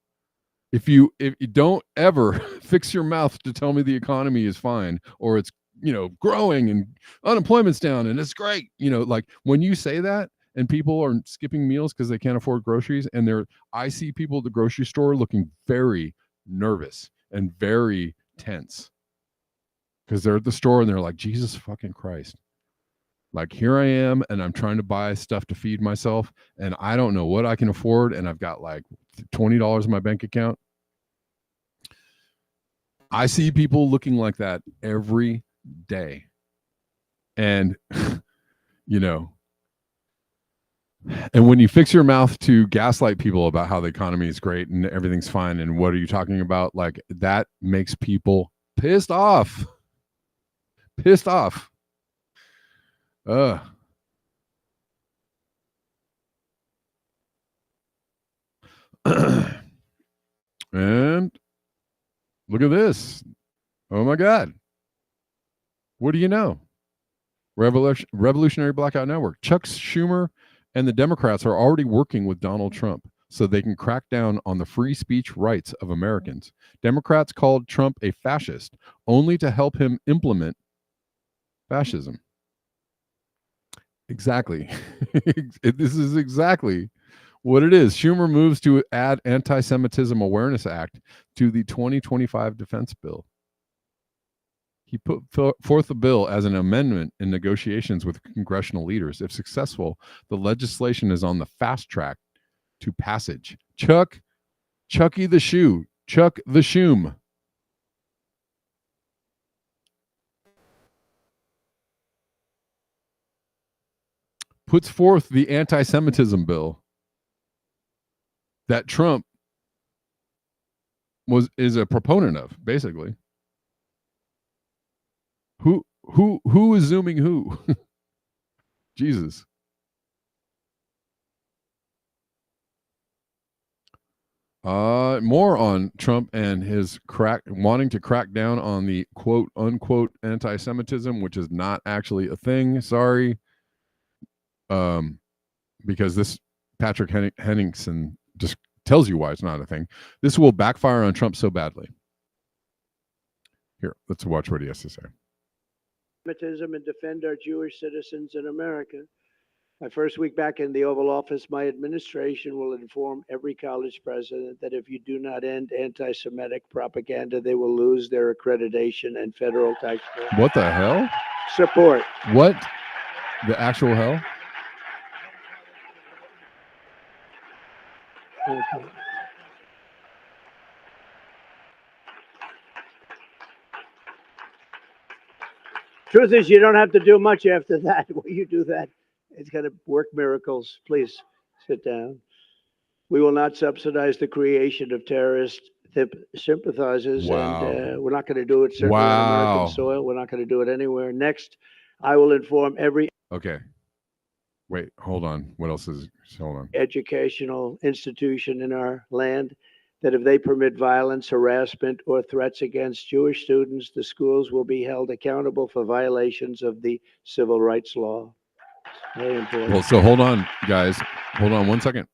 If you don't ever fix your mouth to tell me the economy is fine or it's growing and unemployment's down and it's great, like when you say that and people are skipping meals because they can't afford groceries, and I see people at the grocery store looking very nervous and very tense because they're at the store and they're like, Jesus fucking Christ. Like, here I am, and I'm trying to buy stuff to feed myself, and I don't know what I can afford, and I've got like $20 in my bank account. I see people looking like that every day. And, and when you fix your mouth to gaslight people about how the economy is great and everything's fine, and what are you talking about? Like, that makes people pissed off. Pissed off. And look at this. Oh my God. What do you know? Revolutionary Blackout Network. Chuck Schumer and the Democrats are already working with Donald Trump so they can crack down on the free speech rights of Americans. Democrats called Trump a fascist only to help him implement fascism. Exactly. This is exactly what it is. Schumer moves to add Anti-Semitism Awareness Act to the 2025 defense bill. He put forth the bill as an amendment in negotiations with congressional leaders. If successful, the legislation is on the fast track to passage. Chucky the Shoe, Chuck the Shoom. Puts forth the anti-Semitism bill that Trump is a proponent of, basically. Who is zooming who? Jesus. More on Trump and his wanting to crack down on the quote unquote anti-Semitism, which is not actually a thing. Sorry. Because this Patrick Henningsen just tells you why it's not a thing. This will backfire on Trump so badly. Here, let's watch what he has to say. And defend our Jewish citizens in America. My first week back in the Oval Office, my administration will inform every college president that if you do not end anti-Semitic propaganda, they will lose their accreditation and federal taxpayer. What the hell? Support. What the actual hell? Okay. Truth is, you don't have to do much after that. When you do that, it's going to work miracles. Please sit down. We will not subsidize the creation of terrorist sympathizers, Wow. And we're not going to do it certainly on American soil. We're not going to do it anywhere. Next, I will inform every Wait, hold on. What else is? Hold on. Educational institution in our land that if they permit violence, harassment, or threats against Jewish students, the schools will be held accountable for violations of the civil rights law. Very important. Well, so hold on, guys. Hold on 1 second.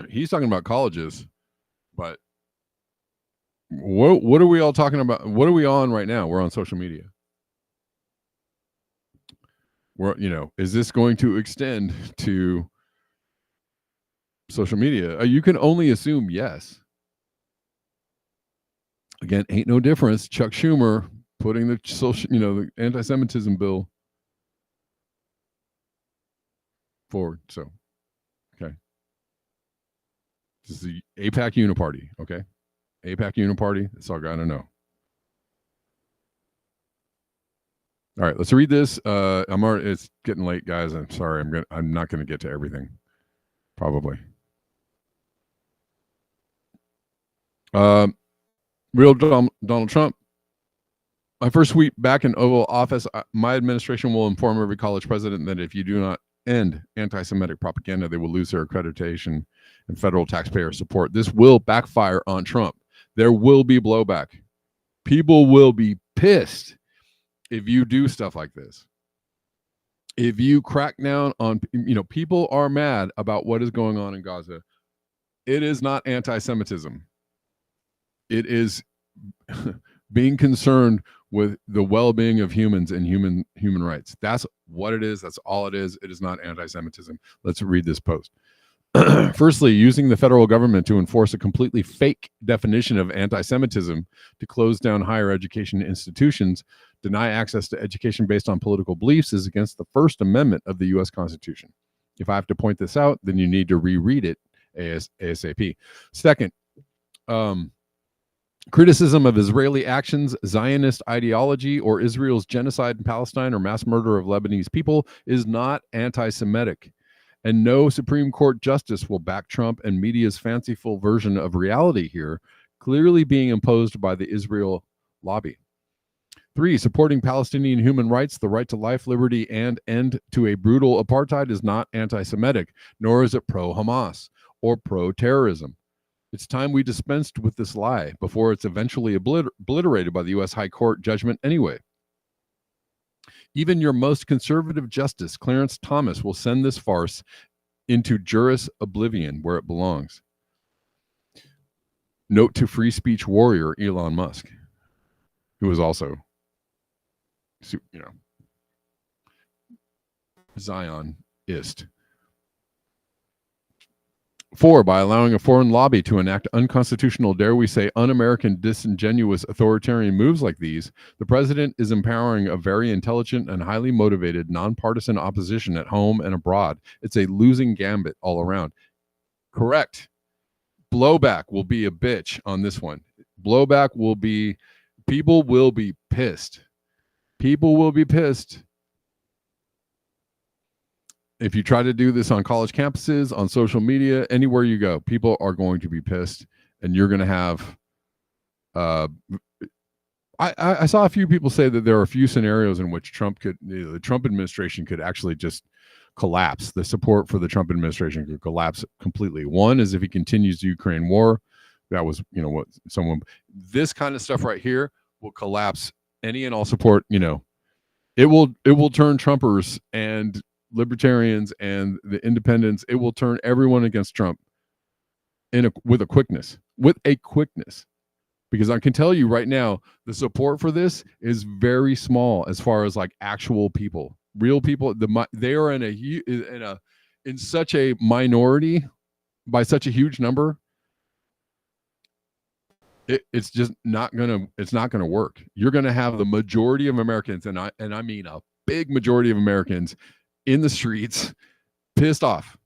He's talking about colleges, but what are we all talking about? What are we on right now? We're on social media. Is this going to extend to social media? You can only assume yes. Again, ain't no difference. Chuck Schumer putting the the anti-Semitism bill forward. So, okay. This is the AIPAC Uniparty, okay? AIPAC Uniparty, that's all I gotta know. All right, let's read this. It's getting late, guys. I'm sorry. I'm not gonna get to everything. Probably. Real Donald Trump. My first week back in Oval Office, my administration will inform every college president that if you do not end anti-Semitic propaganda, they will lose their accreditation and federal taxpayer support. This will backfire on Trump. There will be blowback. People will be pissed if you do stuff like this. If you crack down on, people are mad about what is going on in Gaza. It is not anti-Semitism. It is being concerned with the well-being of humans and human rights. That's what it is. That's all it is. It is not anti-Semitism. Let's read this post. Firstly, using the federal government to enforce a completely fake definition of anti-Semitism to close down higher education institutions, deny access to education based on political beliefs is against the First Amendment of the U.S. Constitution. If I have to point this out, then you need to reread it ASAP. Second, criticism of Israeli actions, Zionist ideology, or Israel's genocide in Palestine or mass murder of Lebanese people is not anti-Semitic. And no Supreme Court justice will back Trump and media's fanciful version of reality here, clearly being imposed by the Israel lobby. 3, supporting Palestinian human rights, the right to life, liberty, and end to a brutal apartheid is not anti-Semitic, nor is it pro-Hamas or pro-terrorism. It's time we dispensed with this lie before it's eventually obliterated by the U.S. High Court judgment anyway. Even your most conservative justice, Clarence Thomas, will send this farce into juris oblivion where it belongs. Note to free speech warrior Elon Musk, who is also, Zionist. 4, by allowing a foreign lobby to enact unconstitutional, dare we say, un-American, disingenuous authoritarian moves like these, the president is empowering a very intelligent and highly motivated, nonpartisan opposition at home and abroad. It's a losing gambit all around. Correct. Blowback will be a bitch on this one. Blowback will be, people will be pissed. People will be pissed. If you try to do this on college campuses, on social media, anywhere you go, people are going to be pissed, and you're going to have. I saw a few people say that there are a few scenarios in which the Trump administration could actually just collapse. The support for the Trump administration could collapse completely. One is if he continues the Ukraine war. That was, this kind of stuff right here will collapse any and all support. It will turn Trumpers and libertarians and the independents. It will turn everyone against Trump with a quickness, because I can tell you right now, the support for this is very small as far as like actual people, real people. They are in such a minority by such a huge number. It's just not gonna work. You're gonna have the majority of Americans, and I mean a big majority of Americans, in the streets, pissed off.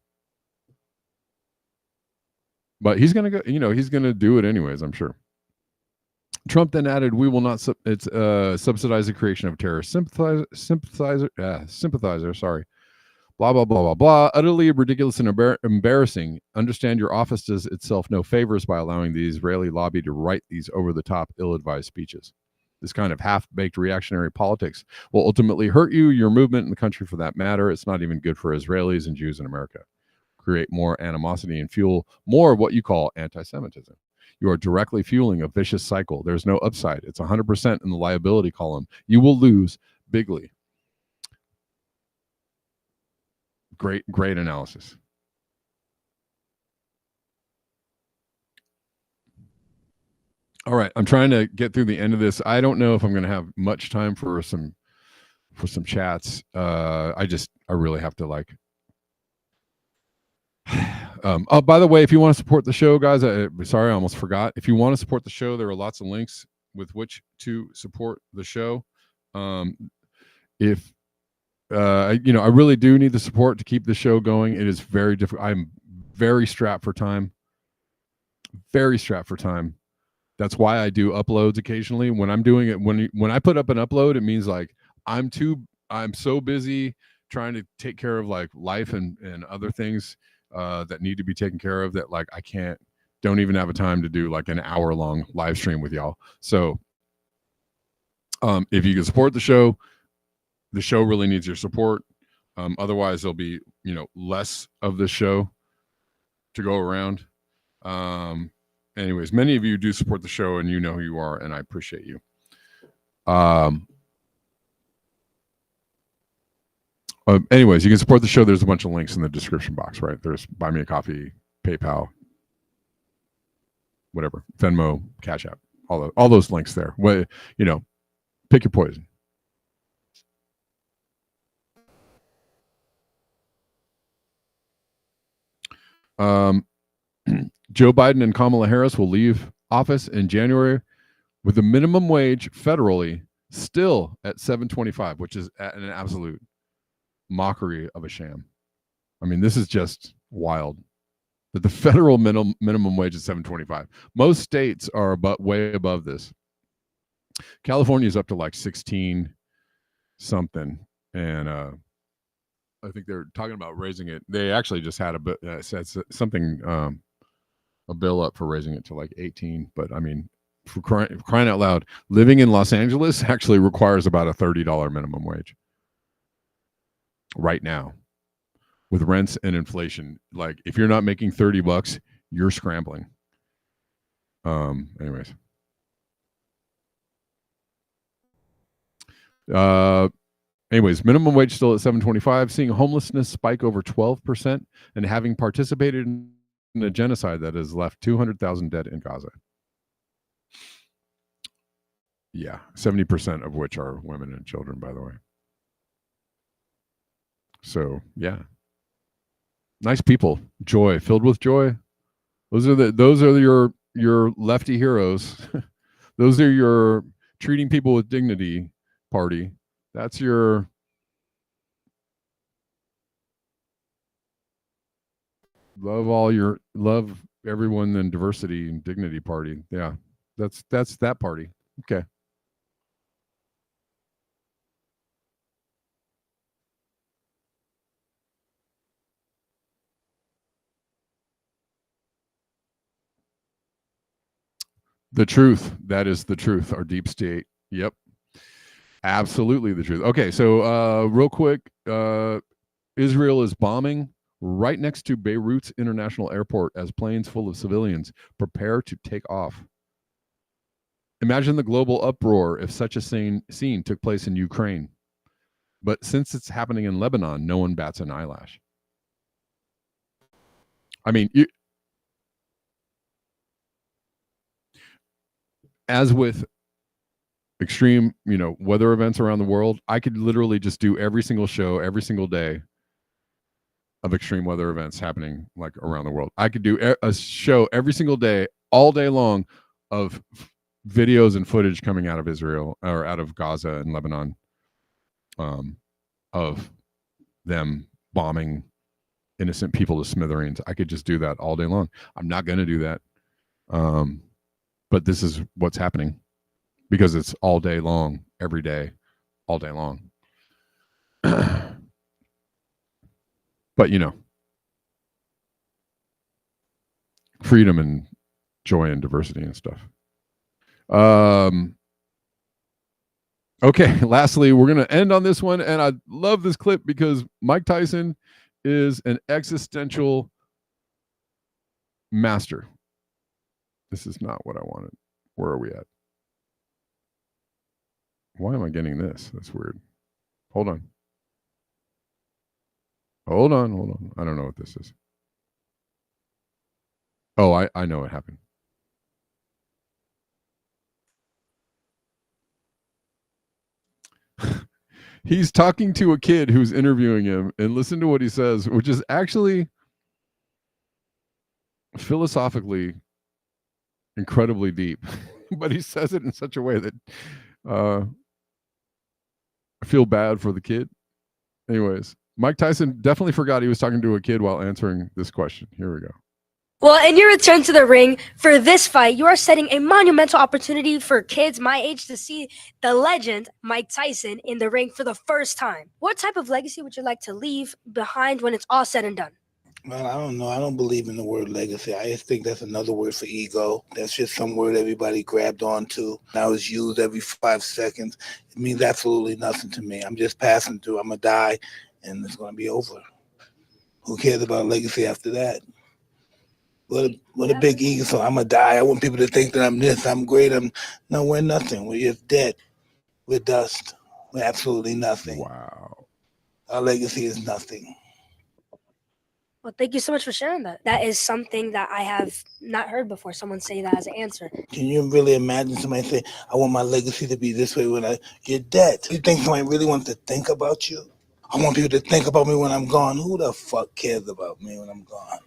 But he's going to go, he's going to do it anyways, I'm sure. Trump then added, we will not subsidize the creation of terrorist sympathizer, blah, blah, blah, blah, blah. Utterly ridiculous and embarrassing. Understand your office does itself no favors by allowing the Israeli lobby to write these over-the-top, ill-advised speeches. This kind of half-baked reactionary politics will ultimately hurt you, your movement, and the country for that matter. It's not even good for Israelis and Jews in America. Create more animosity and fuel more of what you call anti-Semitism. You are directly fueling a vicious cycle. There's no upside. It's 100% in the liability column. You will lose bigly. Great analysis. All right, I'm trying to get through the end of this. I don't know if I'm going to have much time for some chats. I really have to oh, by the way, if you want to support the show, guys, sorry, I almost forgot. If you want to support the show, there are lots of links with which to support the show. I really do need the support to keep the show going. It is very difficult. I'm very strapped for time. very strapped for time. That's why I do uploads occasionally. When I'm doing it, when I put up an upload, it means like I'm so busy trying to take care of like life and other things that need to be taken care of that like I don't even have a time to do like an hour-long live stream with y'all. So if you can support the show really needs your support. Otherwise there'll be, less of the show to go around. Anyways, many of you do support the show and you know who you are, and I appreciate you. Anyways, you can support the show. There's a bunch of links in the description box, right? There's Buy Me a Coffee, PayPal, whatever, Venmo, Cash App, all those links there. Pick your poison. Joe Biden and Kamala Harris will leave office in January with the minimum wage federally still at $7.25, which is an absolute mockery of a sham. I mean, this is just wild. But the federal minimum wage is $7.25. Most states are way above this. California is up to like 16 something, and I think they're talking about raising it. They actually just had a bill up for raising it to like 18. But I mean, for crying out loud, living in Los Angeles actually requires about a $30 minimum wage right now, with rents and inflation. Like if you're not making $30, you're scrambling. Anyways. Minimum wage still at $7.25, seeing homelessness spike over 12%, and having participated in a genocide that has left 200,000 dead in Gaza. Yeah, 70% of which are women and children, by the way. So, yeah. Nice people. Joy, filled with joy. Those are your lefty heroes. Those are your treating people with dignity party. That's your love everyone and diversity and dignity party. Yeah. That's that party. Okay. The truth. That is the truth. Our deep state. Yep. Absolutely the truth. Okay, so real quick, Israel is bombing right next to Beirut's international airport as planes full of civilians prepare to take off. Imagine the global uproar if such a scene took place in Ukraine. But since it's happening in Lebanon, no one bats an eyelash. I mean, as with extreme, weather events around the world, I could literally just do every single show every single day of extreme weather events happening like around the world. I could do a show every single day, all day long, of videos and footage coming out of Israel or out of Gaza and Lebanon, of them bombing innocent people to smithereens. I could just do that all day long. I'm not going to do that. But this is what's happening because it's all day long, every day, all day long. But, freedom and joy and diversity and stuff. Okay, lastly, we're going to end on this one. And I love this clip because Mike Tyson is an existential master. This is not what I wanted. Where are we at? Why am I getting this? That's weird. Hold on. I don't know what this is. Oh, I know what happened. He's talking to a kid who's interviewing him, and listen to what he says, which is actually philosophically incredibly deep. But he says it in such a way that I feel bad for the kid. Anyways, Mike Tyson definitely forgot he was talking to a kid while answering this question. Here we go. Well, in your return to the ring for this fight, you are setting a monumental opportunity for kids my age to see the legend Mike Tyson in the ring for the first time. What type of legacy would you like to leave behind when it's all said and done? Well, I don't know. I don't believe in the word legacy. I just think that's another word for ego. That's just some word everybody grabbed onto. Now it's used every 5 seconds. It means absolutely nothing to me. I'm just passing through. I'm going to die, and it's going to be over. Who cares about legacy after that? What a big ego. So I'm going to die. I want people to think that I'm this, I'm great. No, we're nothing. We're just dead. We're dust. We're absolutely nothing. Wow. Our legacy is nothing. Well, thank you so much for sharing that. That is something that I have not heard before, someone say that as an answer. Can you really imagine somebody say, I want my legacy to be this way when you're dead? You think somebody really wants to think about you? I want people to think about me when I'm gone. Who the fuck cares about me when I'm gone?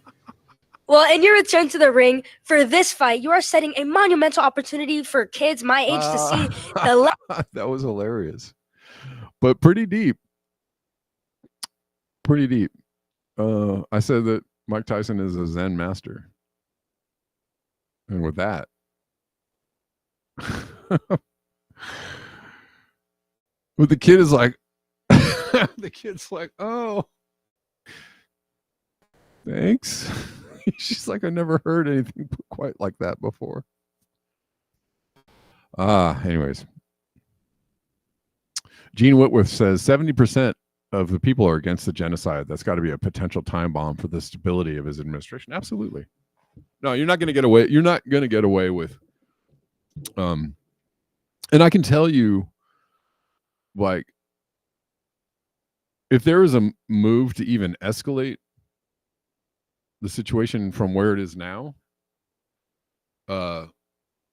Well, in your return to the ring for this fight, you are setting a monumental opportunity for kids my age to see the that was hilarious, but pretty deep. Pretty deep. I said that Mike Tyson is a Zen master, and with that, but the kid is like, the kid's like, oh, thanks. She's like, I never heard anything quite like that before. Anyways. Gene Whitworth says 70% of the people are against the genocide. That's got to be a potential time bomb for the stability of his administration. Absolutely. No, you're not going to get away. You're not going to get away with. And I can tell you, like, if there is a move to even escalate the situation from where it is now,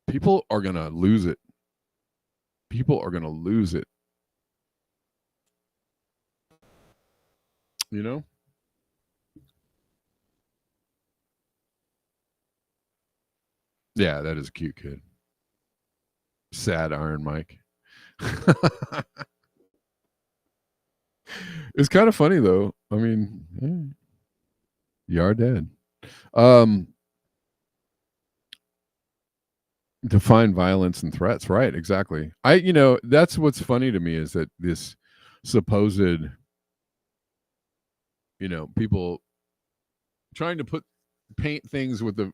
people are going to lose it. People are going to lose it. You know? Yeah, that is a cute kid. Sad Iron Mike. It's kind of funny though. I mean, you are dead. Define violence and threats, right? Exactly. That's what's funny to me is that this supposed, people trying to paint things with the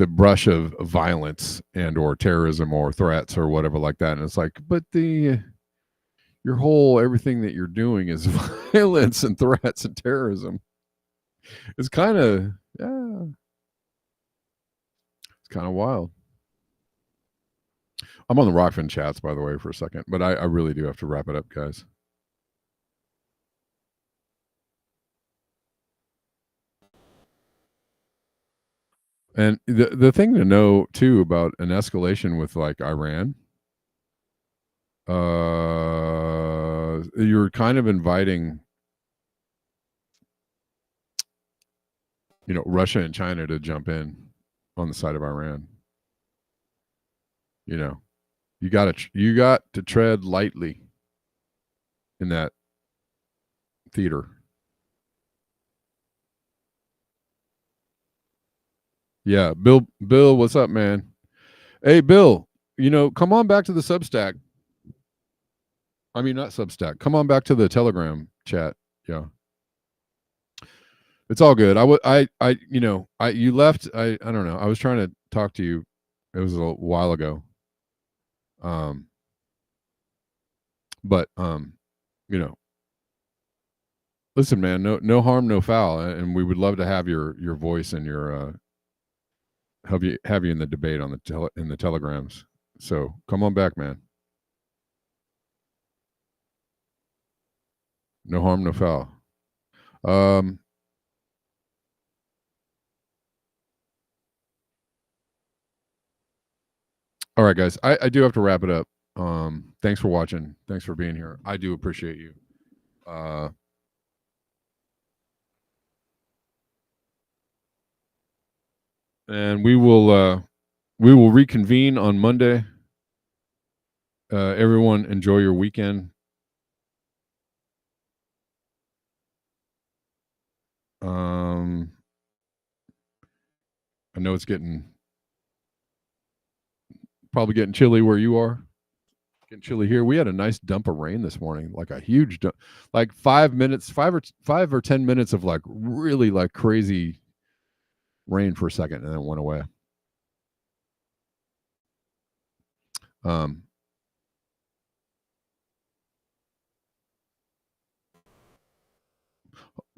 brush of violence and or terrorism or threats or whatever like that, and it's like, but your whole everything that you're doing is violence and threats and terrorism. It's kind of it's kind of wild. I'm on the Rockfin chats, by the way, for a second, but I really do have to wrap it up, guys. And the thing to know too about an escalation with like Iran, you're kind of inviting, Russia and China to jump in on the side of Iran. You got to tread lightly in that theater. Yeah, Bill, what's up, man? Hey, Bill, come on back to the Substack. I mean, not Substack. Come on back to the Telegram chat. Yeah. It's all good. You left. I don't know. I was trying to talk to you. It was a while ago. But listen, man, no harm, no foul. And we would love to have your voice and your, have you in the debate on in the telegrams. So come on back, man. No harm, no foul. All right, guys, I do have to wrap it up. Thanks for watching. Thanks for being here. I do appreciate you. And we will reconvene on Monday. Everyone enjoy your weekend. I know it's probably getting chilly where you are. Getting chilly here. We had a nice dump of rain this morning, like a huge dump, like 5 or 10 minutes of like really like crazy rain for a second, and then it went away.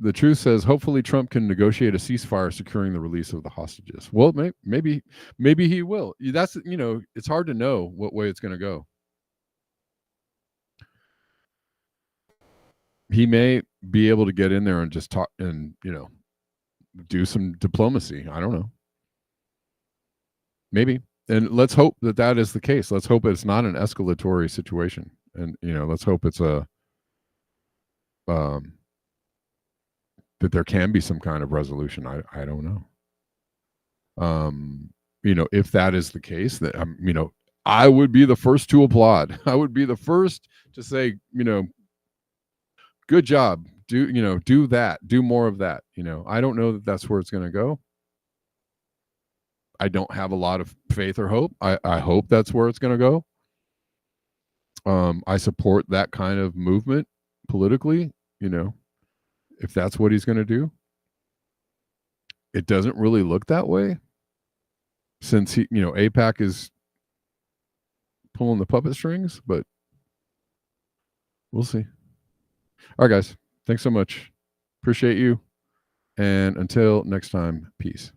The truth says, hopefully Trump can negotiate a ceasefire securing the release of the hostages. Well, maybe he will. That's, it's hard to know what way it's going to go. He may be able to get in there and just talk and, do some diplomacy. I don't know. Maybe. And let's hope that is the case. Let's hope it's not an escalatory situation. And, let's hope it's that there can be some kind of resolution. I don't know. If that is the case, that I would be the first to applaud. I would be the first to say, good job. Do that. Do more of that. I don't know that that's where it's going to go. I don't have a lot of faith or hope. I hope that's where it's going to go. I support that kind of movement politically, if that's what he's going to do. It doesn't really look that way since AIPAC is pulling the puppet strings, but we'll see. All right, guys. Thanks so much. Appreciate you. And until next time, peace.